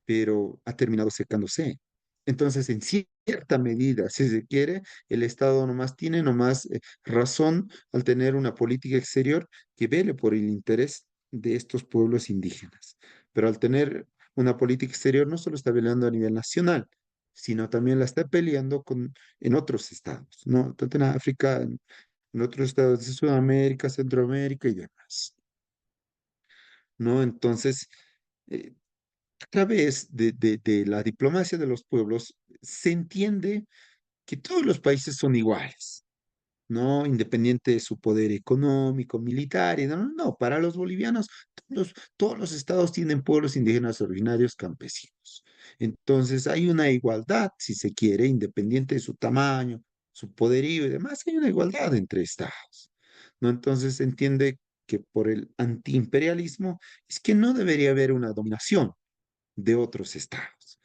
pero ha terminado secándose. Entonces, en cierta medida, si se quiere, el Estado nomás tiene nomás razón al tener una política exterior que vele por el interés de estos pueblos indígenas. Pero al tener una política exterior no solo está peleando a nivel nacional, sino también la está peleando en otros estados, ¿no? Tanto en África, en otros estados de Sudamérica, Centroamérica y demás, ¿no? Entonces, eh, a través de la diplomacia de los pueblos se entiende que todos los países son iguales, ¿no? Independiente de su poder económico, militar, y no, no, no, para los bolivianos, todos los estados tienen pueblos indígenas originarios campesinos. Entonces hay una igualdad, si se quiere, independiente de su tamaño, su poderío y demás, hay una igualdad entre estados, ¿no? Entonces se entiende que por el antiimperialismo es que no debería haber una dominación de otros estados,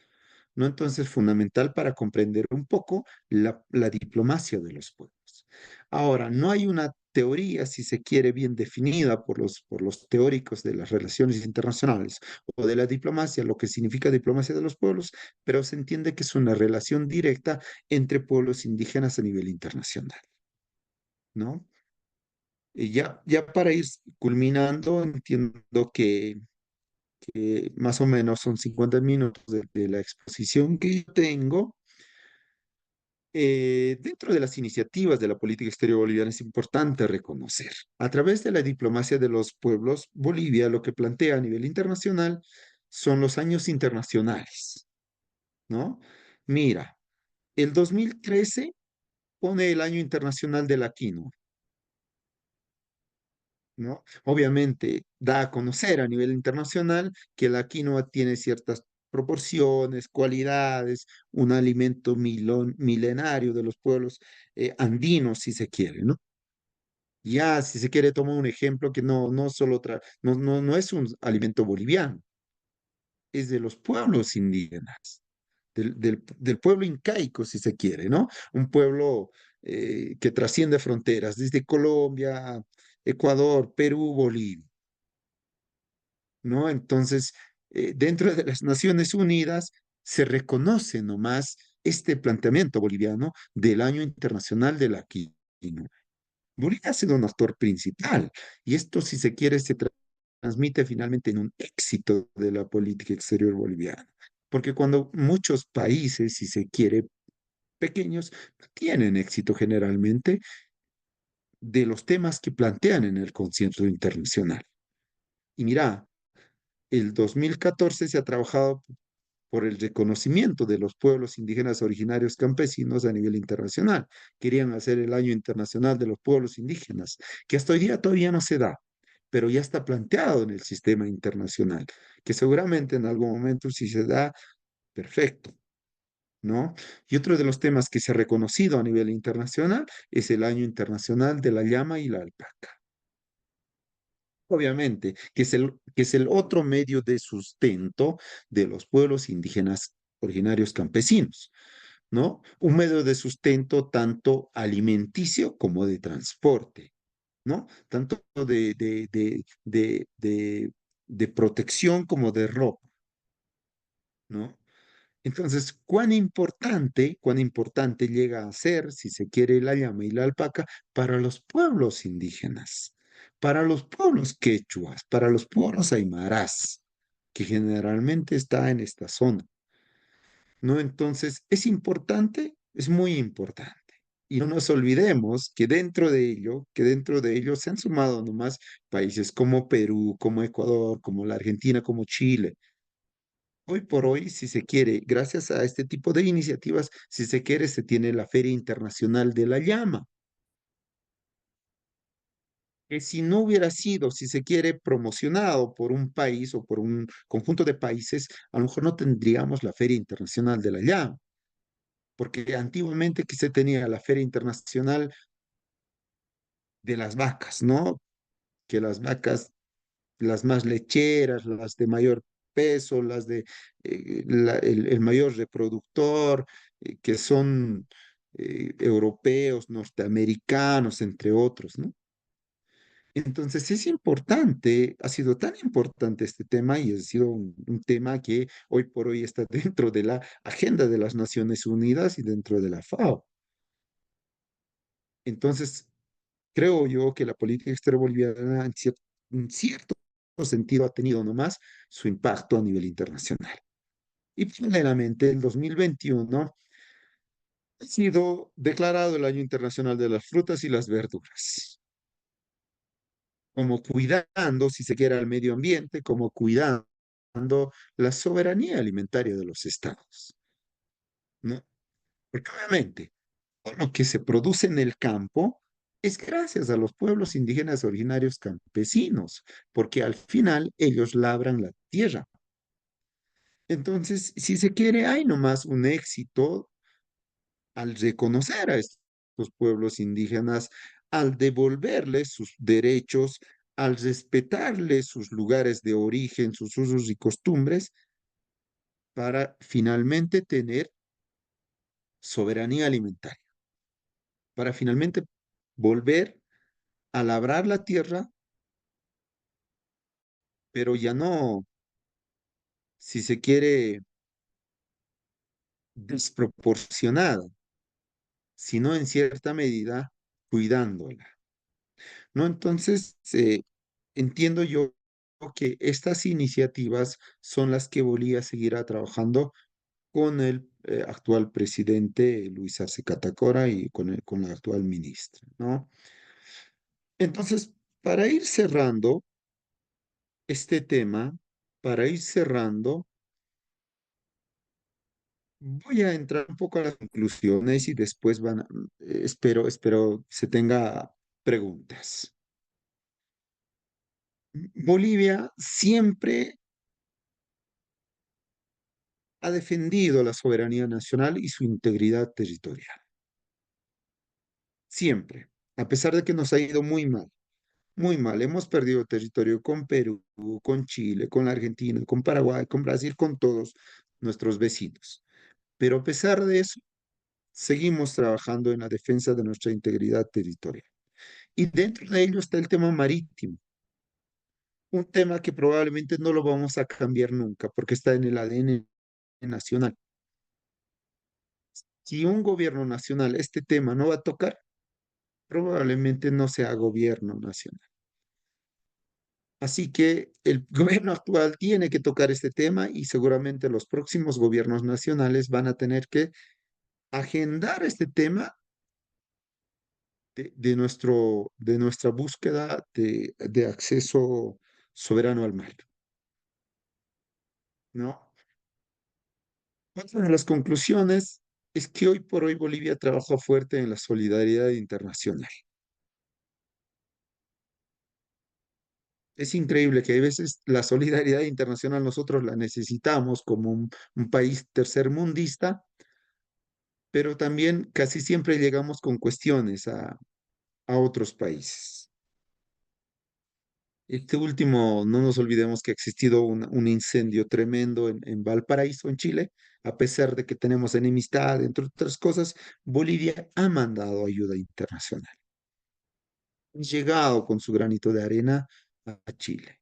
¿no? Entonces, fundamental para comprender un poco la diplomacia de los pueblos. Ahora, no hay una teoría, si se quiere, bien definida por los teóricos de las relaciones internacionales o de la diplomacia, lo que significa diplomacia de los pueblos, pero se entiende que es una relación directa entre pueblos indígenas a nivel internacional, ¿no? Y ya para ir culminando, entiendo que más o menos son 50 minutos de la exposición que yo tengo. Dentro de las iniciativas de la política exterior boliviana es importante reconocer, a través de la diplomacia de los pueblos, Bolivia lo que plantea a nivel internacional son los años internacionales, ¿no? Mira, el 2013 pone el año internacional de la quinoa, ¿no? Obviamente da a conocer a nivel internacional que la quinoa tiene ciertas proporciones, cualidades, un alimento milenario de los pueblos andinos, si se quiere, ¿no? Ya, si se quiere, tomar un ejemplo que no solo no es un alimento boliviano, es de los pueblos indígenas, del pueblo incaico, si se quiere, ¿no? Un pueblo que trasciende fronteras, desde Colombia, Ecuador, Perú, Bolivia, ¿no? Entonces, dentro de las Naciones Unidas se reconoce nomás este planteamiento boliviano del Año Internacional de la Quinoa. Bolivia ha sido un actor principal y esto, si se quiere, transmite finalmente en un éxito de la política exterior boliviana. Porque cuando muchos países, si se quiere, pequeños, no tienen éxito generalmente de los temas que plantean en el concierto internacional. Y mira, el 2014 se ha trabajado por el reconocimiento de los pueblos indígenas originarios campesinos a nivel internacional. Querían hacer el Año Internacional de los Pueblos Indígenas, que hasta hoy día todavía no se da, pero ya está planteado en el sistema internacional, que seguramente en algún momento si se da, perfecto, ¿no? Y otro de los temas que se ha reconocido a nivel internacional es el Año Internacional de la Llama y la Alpaca. Obviamente, que es el otro medio de sustento de los pueblos indígenas originarios campesinos, ¿no? Un medio de sustento tanto alimenticio como de transporte, ¿no? Tanto de protección como de ropa, ¿no? Entonces, cuán importante llega a ser, si se quiere, la llama y la alpaca para los pueblos indígenas, para los pueblos quechuas, para los pueblos aymarás, que generalmente está en esta zona, ¿no? Entonces, es importante, es muy importante. Y no nos olvidemos que dentro de ello se han sumado nomás países como Perú, como Ecuador, como la Argentina, como Chile. Hoy por hoy, si se quiere, gracias a este tipo de iniciativas, si se quiere, se tiene la Feria Internacional de la Llama, que si no hubiera sido, si se quiere, promocionado por un país o por un conjunto de países, a lo mejor no tendríamos la Feria Internacional de la Llama, porque antiguamente que se tenía la Feria Internacional de las vacas, ¿no? Que las vacas, las más lecheras, las de mayor peso, las de el mayor reproductor, que son europeos, norteamericanos, entre otros, ¿no? Entonces es importante, ha sido tan importante este tema y ha sido un tema que hoy por hoy está dentro de la agenda de las Naciones Unidas y dentro de la FAO. Entonces, creo yo que la política exterior boliviana en cierto sentido ha tenido nomás su impacto a nivel internacional. Y paralelamente, el 2021 ha sido declarado el Año Internacional de las Frutas y las Verduras, como cuidando, si se quiere, al medio ambiente, como cuidando la soberanía alimentaria de los estados, ¿no? Porque obviamente lo que se produce en el campo es gracias a los pueblos indígenas originarios campesinos, porque al final ellos labran la tierra. Entonces, si se quiere, hay nomás un éxito al reconocer a estos pueblos indígenas, al devolverles sus derechos, al respetarles sus lugares de origen, sus usos y costumbres, para finalmente tener soberanía alimentaria, para finalmente volver a labrar la tierra, pero ya no, si se quiere, desproporcionada, sino en cierta medida cuidándola, ¿no? Entonces, entiendo yo que estas iniciativas son las que Bolivia seguirá trabajando con el actual presidente Luis Arce Catacora y con la actual ministra, ¿no? Entonces, para ir cerrando este tema, para ir cerrando, voy a entrar un poco a las conclusiones y después espero se tenga preguntas. Bolivia siempre ha defendido la soberanía nacional y su integridad territorial. Siempre. A pesar de que nos ha ido muy mal. Muy mal. Hemos perdido territorio con Perú, con Chile, con la Argentina, con Paraguay, con Brasil, con todos nuestros vecinos. Pero a pesar de eso, seguimos trabajando en la defensa de nuestra integridad territorial. Y dentro de ello está el tema marítimo, un tema que probablemente no lo vamos a cambiar nunca porque está en el ADN nacional. Si un gobierno nacional este tema no va a tocar, probablemente no sea gobierno nacional. Así que el gobierno actual tiene que tocar este tema y seguramente los próximos gobiernos nacionales van a tener que agendar este tema de nuestra búsqueda de acceso soberano al mar, ¿no? Otra de las conclusiones es que hoy por hoy Bolivia trabaja fuerte en la solidaridad internacional. Es increíble que a veces la solidaridad internacional nosotros la necesitamos como un país tercermundista, pero también casi siempre llegamos con cuestiones a otros países. Este último, no nos olvidemos que ha existido un incendio tremendo en Valparaíso, en Chile. A pesar de que tenemos enemistad, entre otras cosas, Bolivia ha mandado ayuda internacional. Ha llegado con su granito de arena a Chile.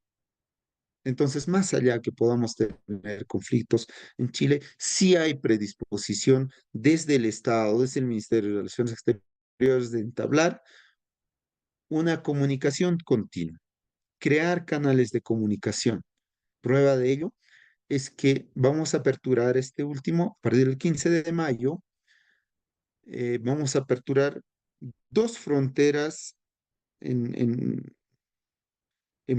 Entonces, más allá que podamos tener conflictos en Chile, sí hay predisposición desde el Estado, desde el Ministerio de Relaciones Exteriores, de entablar una comunicación continua, crear canales de comunicación. Prueba de ello es que vamos a aperturar este último, a partir del 15 de mayo, vamos a aperturar dos fronteras en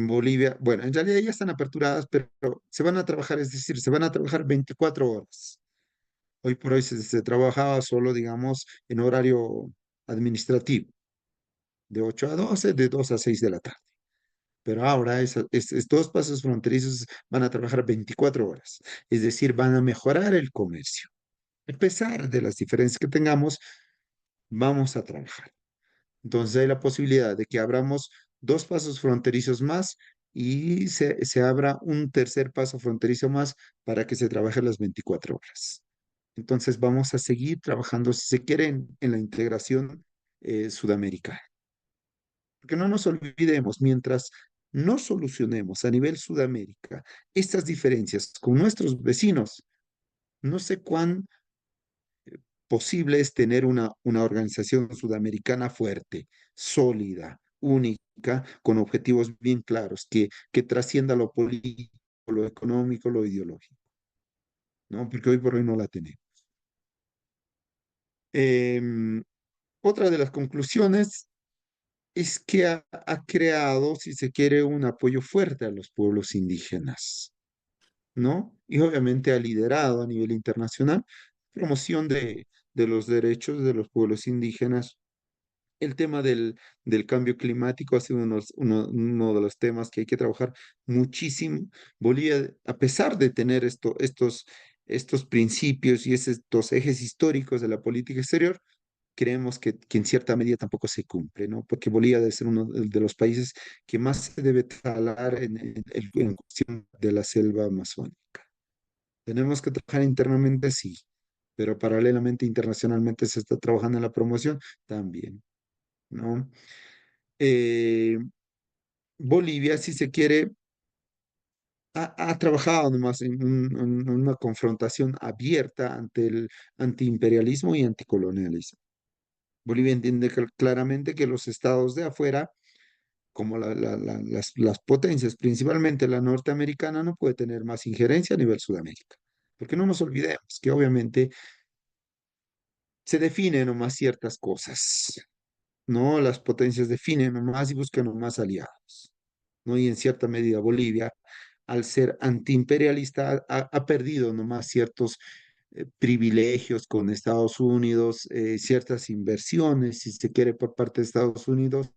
Bolivia. Bueno, en realidad ya están aperturadas, pero se van a trabajar, es decir, se van a trabajar 24 horas. Hoy por hoy se trabajaba solo, digamos, en horario administrativo, de 8 a 12, de 2 a 6 de la tarde. Pero ahora estos pasos fronterizos van a trabajar 24 horas, es decir, van a mejorar el comercio. A pesar de las diferencias que tengamos, vamos a trabajar. Entonces hay la posibilidad de que abramos dos pasos fronterizos más y se abra un tercer paso fronterizo más para que se trabaje las 24 horas. Entonces vamos a seguir trabajando, si se quiere, en la integración sudamericana. Porque no nos olvidemos, mientras no solucionemos a nivel Sudamérica estas diferencias con nuestros vecinos, no sé cuán posible es tener una organización sudamericana fuerte, sólida, única, con objetivos bien claros, que trascienda lo político, lo económico, lo ideológico, ¿no? Porque hoy por hoy no la tenemos. Em, Otra de las conclusiones es que ha creado, si se quiere, un apoyo fuerte a los pueblos indígenas, ¿no? Y obviamente ha liderado a nivel internacional promoción de los derechos de los pueblos indígenas. El tema del cambio climático ha sido uno de los temas que hay que trabajar muchísimo. Bolivia, a pesar de tener estos principios y estos ejes históricos de la política exterior, creemos que en cierta medida tampoco se cumple, ¿no? Porque Bolivia debe ser uno de los países que más se debe talar en cuestión de la selva amazónica. Tenemos que trabajar internamente, sí, pero paralelamente internacionalmente se está trabajando en la promoción también, ¿no? Eh, Bolivia, si se quiere, ha trabajado nomás en una confrontación abierta ante el antiimperialismo y anticolonialismo. Bolivia entiende claramente que los estados de afuera, como las potencias, principalmente la norteamericana, no puede tener más injerencia a nivel Sudamérica. Porque no nos olvidemos que obviamente se definen nomás ciertas cosas, ¿no? Las potencias definen nomás y buscan nomás aliados, ¿no? Y en cierta medida Bolivia, al ser antiimperialista, ha perdido nomás ciertos privilegios con Estados Unidos, ciertas inversiones, si se quiere, por parte de Estados Unidos,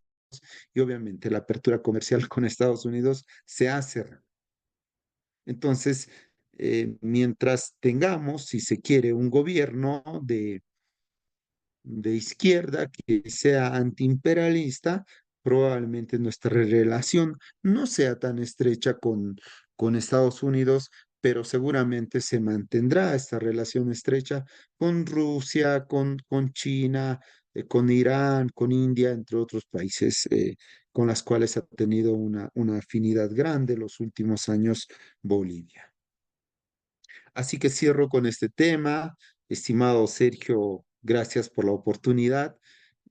y obviamente la apertura comercial con Estados Unidos se hace. Entonces, mientras tengamos, si se quiere, un gobierno de izquierda que sea antiimperialista, probablemente nuestra relación no sea tan estrecha con Estados Unidos, pero seguramente se mantendrá esta relación estrecha con Rusia, con China, con Irán, con India, entre otros países con las cuales ha tenido una afinidad grande los últimos años Bolivia. Así que cierro con este tema. Estimado Sergio, gracias por la oportunidad.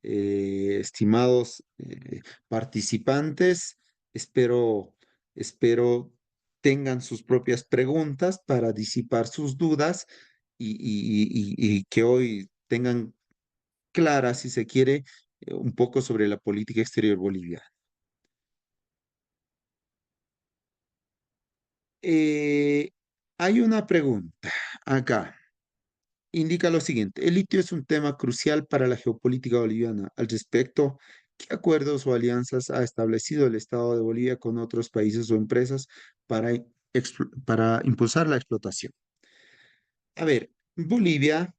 Estimados participantes, espero tengan sus propias preguntas para disipar sus dudas y que hoy tengan clara, si se quiere, un poco sobre la política exterior boliviana. Eh, Hay una pregunta acá. Indica lo siguiente: el litio es un tema crucial para la geopolítica boliviana. Al respecto, ¿qué acuerdos o alianzas ha establecido el Estado de Bolivia con otros países o empresas para, para impulsar la explotación? A ver, Bolivia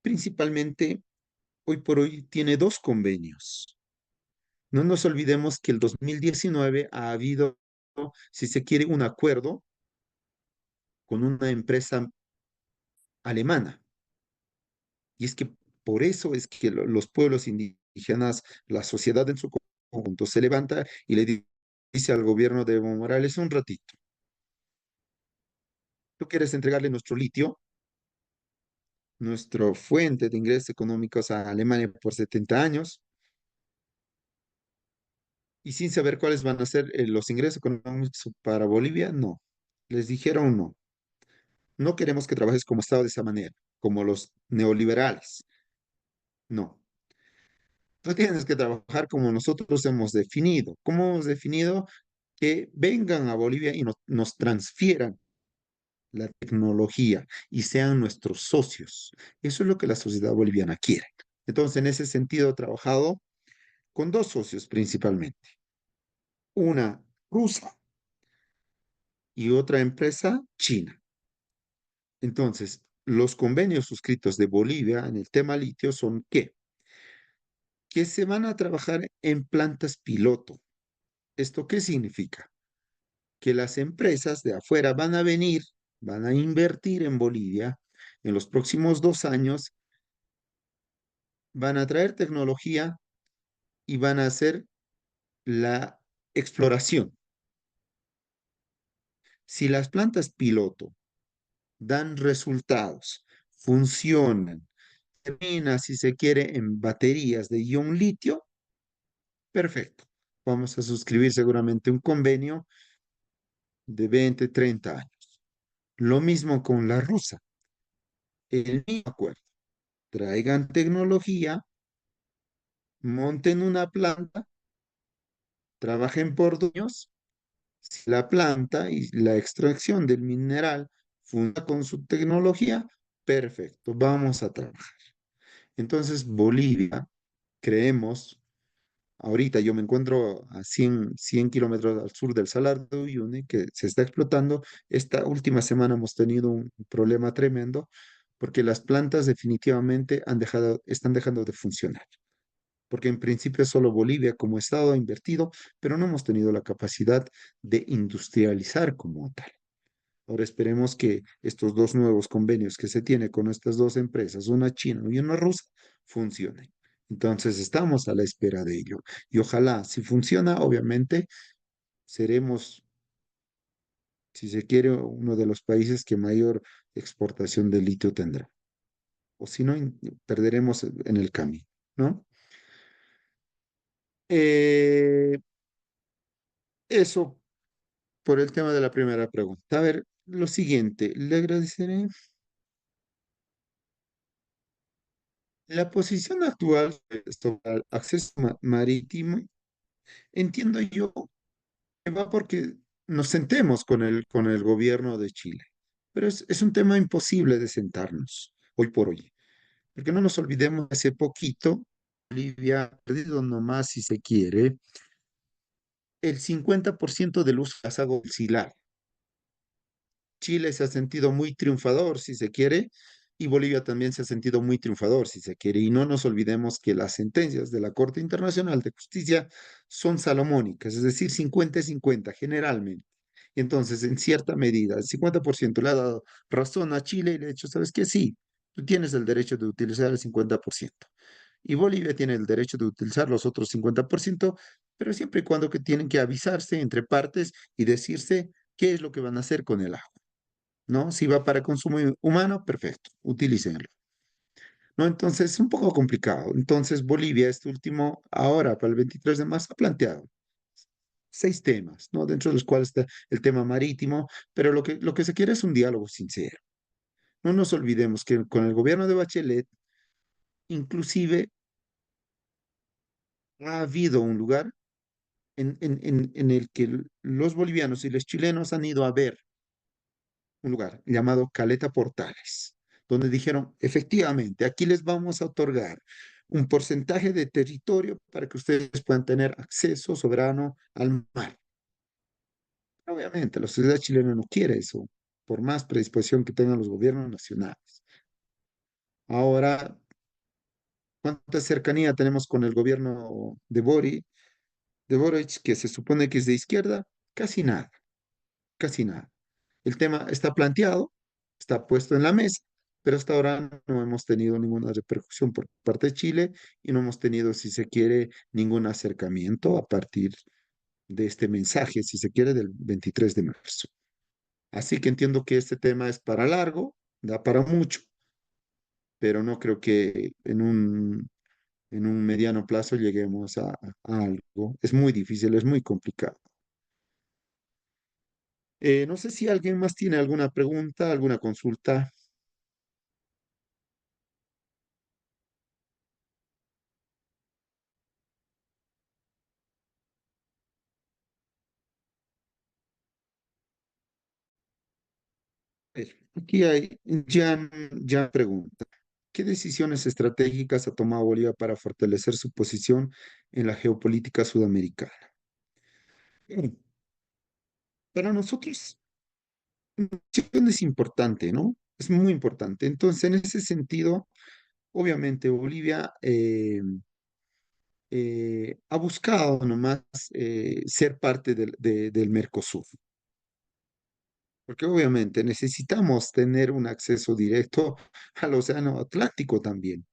principalmente hoy por hoy tiene dos convenios. No nos olvidemos que el 2019 ha habido, si se quiere, un acuerdo con una empresa alemana. Y es que por eso es que los pueblos indígenas, la sociedad en su conjunto, se levanta y le dice al gobierno de Evo Morales: un ratito, tú quieres entregarle nuestro litio, nuestra fuente de ingresos económicos a Alemania por 70 años, y sin saber cuáles van a ser los ingresos económicos para Bolivia. No, les dijeron no, no queremos que trabajes como Estado de esa manera, como los neoliberales, no. Tú tienes que trabajar como nosotros hemos definido. ¿Cómo hemos definido? Que vengan a Bolivia y nos transfieran la tecnología y sean nuestros socios. Eso es lo que la sociedad boliviana quiere. Entonces, en ese sentido, he trabajado con dos socios principalmente. Una rusa y otra empresa china. Entonces, los convenios suscritos de Bolivia en el tema litio son que se van a trabajar en plantas piloto. ¿Esto qué significa? Que las empresas de afuera van a venir, van a invertir en Bolivia en los próximos 2 años, van a traer tecnología y van a hacer la exploración. Si las plantas piloto dan resultados, funcionan, termina, si se quiere, en baterías de ion litio, perfecto. Vamos a suscribir seguramente un convenio de 20, 30 años. Lo mismo con la rusa, el mismo acuerdo. Traigan tecnología, monten una planta, trabajen por dueños. Si la planta y la extracción del mineral funciona con su tecnología, Perfecto, vamos a trabajar. Entonces, Bolivia, creemos, ahorita yo me encuentro a 100 kilómetros al sur del Salar de Uyuni, que se está explotando. Esta última semana hemos tenido un problema tremendo porque las plantas definitivamente están dejando de funcionar. Porque en principio solo Bolivia como Estado ha invertido, pero no hemos tenido la capacidad de industrializar como tal. Ahora esperemos que estos dos nuevos convenios que se tiene con estas dos empresas, una china y una rusa, funcionen. Entonces estamos a la espera de ello. Y ojalá, si funciona, obviamente seremos, si se quiere, uno de los países que mayor exportación de litio tendrá. O si no, perderemos en el camino, ¿no? Eh, eso por el tema de la primera pregunta. A ver, lo siguiente, le agradeceré. La posición actual sobre el acceso marítimo, entiendo yo que va porque nos sentemos con el gobierno de Chile, pero es un tema imposible de sentarnos hoy por hoy, porque no nos olvidemos, hace poquito Bolivia ha perdido nomás, si se quiere, el 50% del uso de gas auxiliar. Chile se ha sentido muy triunfador, si se quiere, y Bolivia también se ha sentido muy triunfador, si se quiere. Y no nos olvidemos que las sentencias de la Corte Internacional de Justicia son salomónicas, es decir, 50-50 generalmente. Y entonces, en cierta medida, el 50% le ha dado razón a Chile y le ha dicho, ¿sabes qué? Sí, tú tienes el derecho de utilizar el 50%. Y Bolivia tiene el derecho de utilizar los otros 50%, pero siempre y cuando que tienen que avisarse entre partes y decirse qué es lo que van a hacer con el agua. ¿No? Si va para consumo humano, perfecto, utilícenlo. ¿No? Entonces es un poco complicado. Entonces Bolivia, este último, ahora para el 23 de marzo, ha planteado 6 temas, ¿no? Dentro de los cuales está el tema marítimo, pero lo que se quiere es un diálogo sincero. No nos olvidemos que con el gobierno de Bachelet, inclusive ha habido un lugar en el que los bolivianos y los chilenos han ido a ver un lugar llamado Caleta Portales, donde dijeron, efectivamente, aquí les vamos a otorgar un porcentaje de territorio para que ustedes puedan tener acceso soberano al mar. Obviamente, la sociedad chilena no quiere eso, por más predisposición que tengan los gobiernos nacionales. Ahora, ¿cuánta cercanía tenemos con el gobierno de Boric, que se supone que es de izquierda? Casi nada, casi nada. El tema está planteado, está puesto en la mesa, pero hasta ahora no hemos tenido ninguna repercusión por parte de Chile y no hemos tenido, si se quiere, ningún acercamiento a partir de este mensaje, si se quiere, del 23 de marzo. Así que entiendo que este tema es para largo, da para mucho, pero no creo que en un mediano plazo lleguemos a algo. Es muy difícil, es muy complicado. No sé si alguien más tiene alguna pregunta, alguna consulta. Aquí hay ya pregunta. ¿Qué decisiones estratégicas ha tomado Bolivia para fortalecer su posición en la geopolítica sudamericana? Bien, para nosotros, la posición es importante, ¿no? Es muy importante. Entonces, en ese sentido, obviamente, Bolivia ha buscado nomás ser parte del Mercosur, porque obviamente necesitamos tener un acceso directo al Océano Atlántico también.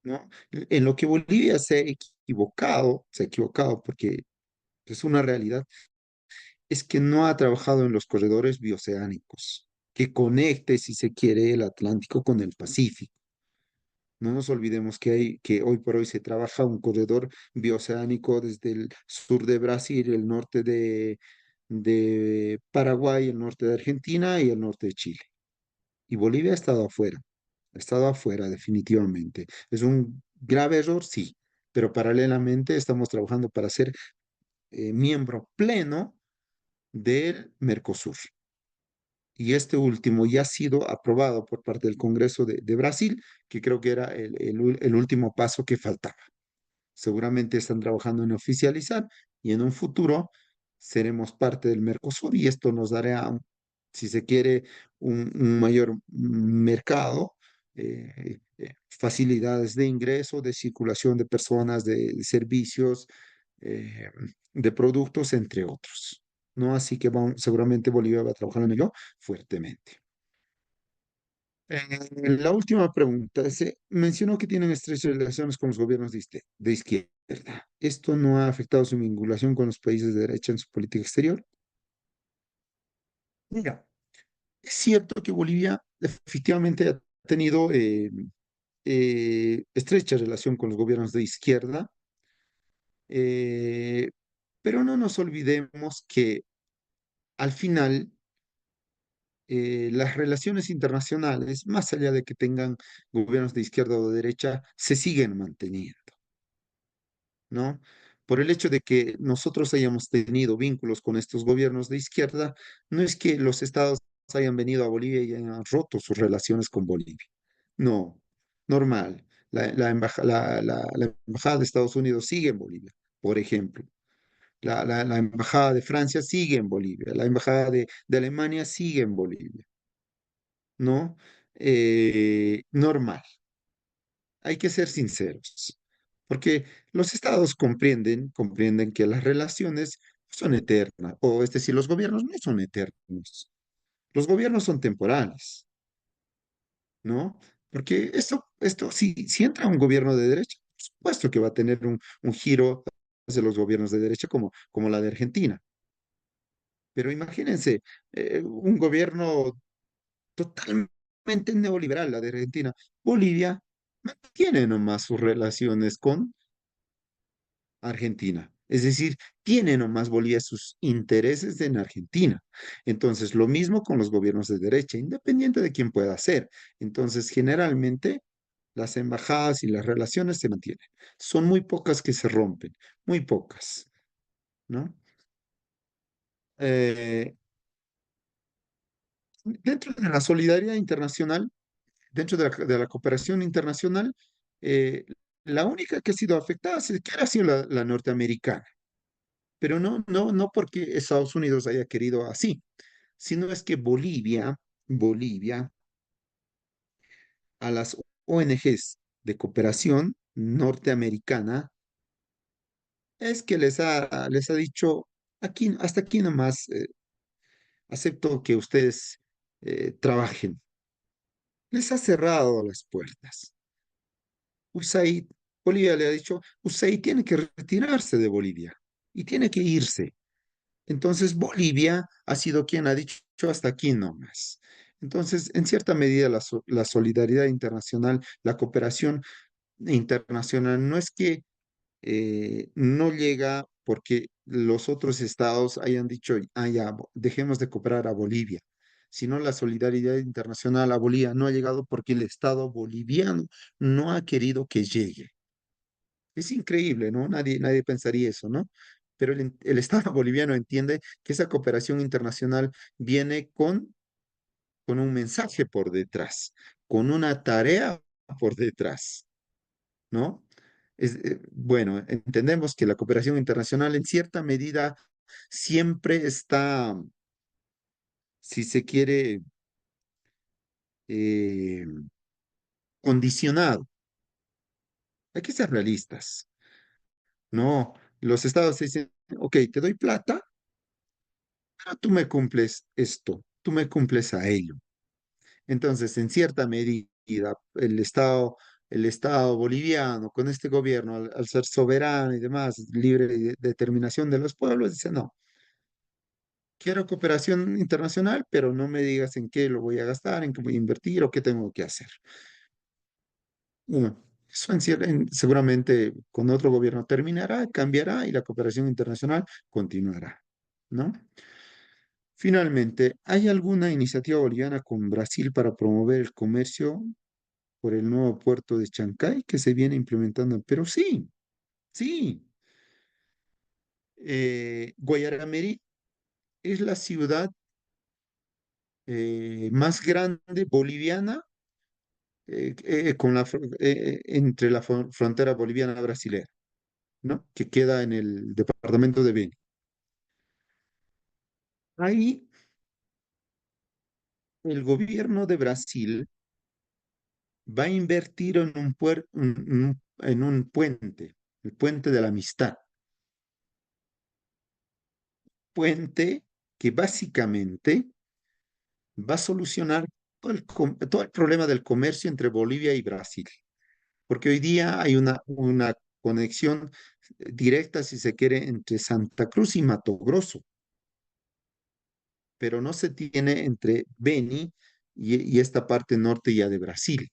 ¿No? En lo que Bolivia se ha equivocado porque es una realidad, es que no ha trabajado en los corredores bioceánicos, que conecte, si se quiere, el Atlántico con el Pacífico. No nos olvidemos que hoy por hoy se trabaja un corredor bioceánico desde el sur de Brasil, el norte de Paraguay, el norte de Argentina y el norte de Chile. Y Bolivia ha estado afuera definitivamente. Es un grave error, sí, pero paralelamente estamos trabajando para ser miembro pleno del Mercosur. y este último ya ha sido aprobado por parte del Congreso de Brasil, que creo que era el último paso que faltaba. Seguramente están trabajando en oficializar y en un futuro seremos parte del Mercosur y esto nos dará, si se quiere, un mayor mercado, facilidades de ingreso, de circulación de personas, de servicios, eh, de productos, entre otros. ¿No? Así que seguramente Bolivia va a trabajar en ello fuertemente. La última pregunta. Se mencionó que tienen estrechas relaciones con los gobiernos de izquierda. ¿Esto no ha afectado su vinculación con los países de derecha en su política exterior? Mira, es cierto que Bolivia efectivamente ha tenido estrecha relación con los gobiernos de izquierda, eh, pero no nos olvidemos que al final las relaciones internacionales, más allá de que tengan gobiernos de izquierda o de derecha, se siguen manteniendo, ¿no? Por el hecho de que nosotros hayamos tenido vínculos con estos gobiernos de izquierda, no es que los estados hayan venido a Bolivia y hayan roto sus relaciones con Bolivia. No, normal. La embajada de Estados Unidos sigue en Bolivia, por ejemplo. La embajada de Francia sigue en Bolivia. La embajada de Alemania sigue en Bolivia. ¿No? Normal. Hay que ser sinceros, porque los estados comprenden que las relaciones son eternas, o es decir, los gobiernos no son eternos, los gobiernos son temporales, ¿no? Porque si entra un gobierno de derecha, por supuesto que va a tener un giro hacia los gobiernos de derecha como la de Argentina. Pero imagínense, un gobierno totalmente neoliberal, la de Argentina. Bolivia mantiene nomás sus relaciones con Argentina. Es decir, tiene nomás Bolivia sus intereses en Argentina. Entonces, lo mismo con los gobiernos de derecha, independiente de quién pueda ser. Entonces, generalmente, las embajadas y las relaciones se mantienen. Son muy pocas que se rompen, muy pocas, ¿no? Eh, Dentro de la solidaridad internacional, dentro de la cooperación internacional, eh, la única que ha sido afectada ha sido la norteamericana, pero no porque Estados Unidos haya querido así, sino es que Bolivia, a las ONGs de cooperación norteamericana, es que les ha dicho, aquí, hasta aquí nomás, acepto que ustedes trabajen. Les ha cerrado las puertas. USAID, Bolivia le ha dicho, USAID tiene que retirarse de Bolivia y tiene que irse. Entonces Bolivia ha sido quien ha dicho hasta aquí nomás. Entonces, en cierta medida, la solidaridad internacional, la cooperación internacional, no es que no llega porque los otros estados hayan dicho, ah, ya, dejemos de cooperar a Bolivia, sino la solidaridad internacional a Bolivia no ha llegado porque el estado boliviano no ha querido que llegue. Es increíble, ¿no? Nadie pensaría eso, ¿no? Pero el Estado boliviano entiende que esa cooperación internacional viene con un mensaje por detrás, con una tarea por detrás, ¿no? Bueno, entendemos que la cooperación internacional en cierta medida siempre está, si se quiere, eh, condicionado. Hay que ser realistas, ¿no? Los estados dicen, ok, te doy plata, pero tú me cumples esto, tú me cumples a ello. Entonces, en cierta medida, el Estado boliviano, con este gobierno, al ser soberano y demás, libre de determinación de los pueblos, dice, no, quiero cooperación internacional, pero no me digas en qué lo voy a gastar, en qué voy a invertir o qué tengo que hacer. Bueno, eso seguramente con otro gobierno terminará, cambiará y la cooperación internacional continuará, ¿no? Finalmente, ¿hay alguna iniciativa boliviana con Brasil para promover el comercio por el nuevo puerto de Chancay que se viene implementando? Pero sí, sí. Guayarameri es la ciudad más grande boliviana entre la frontera boliviana brasilera, ¿no? Que queda en el departamento de Beni. Ahí el gobierno de Brasil va a invertir en en un puente, el puente de la amistad. Puente que básicamente va a solucionar todo el problema del comercio entre Bolivia y Brasil, porque hoy día hay una conexión directa, si se quiere, entre Santa Cruz y Mato Grosso, pero no se tiene entre Beni y esta parte norte ya de Brasil.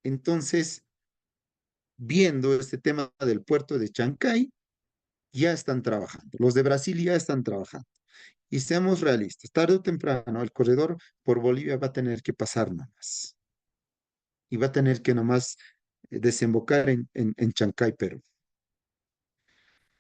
Entonces, viendo este tema del puerto de Chancay, ya están trabajando. Los de Brasil ya están trabajando. Y seamos realistas, tarde o temprano el corredor por Bolivia va a tener que pasar nomás. Y va a tener que nomás desembocar en Chancay, Perú.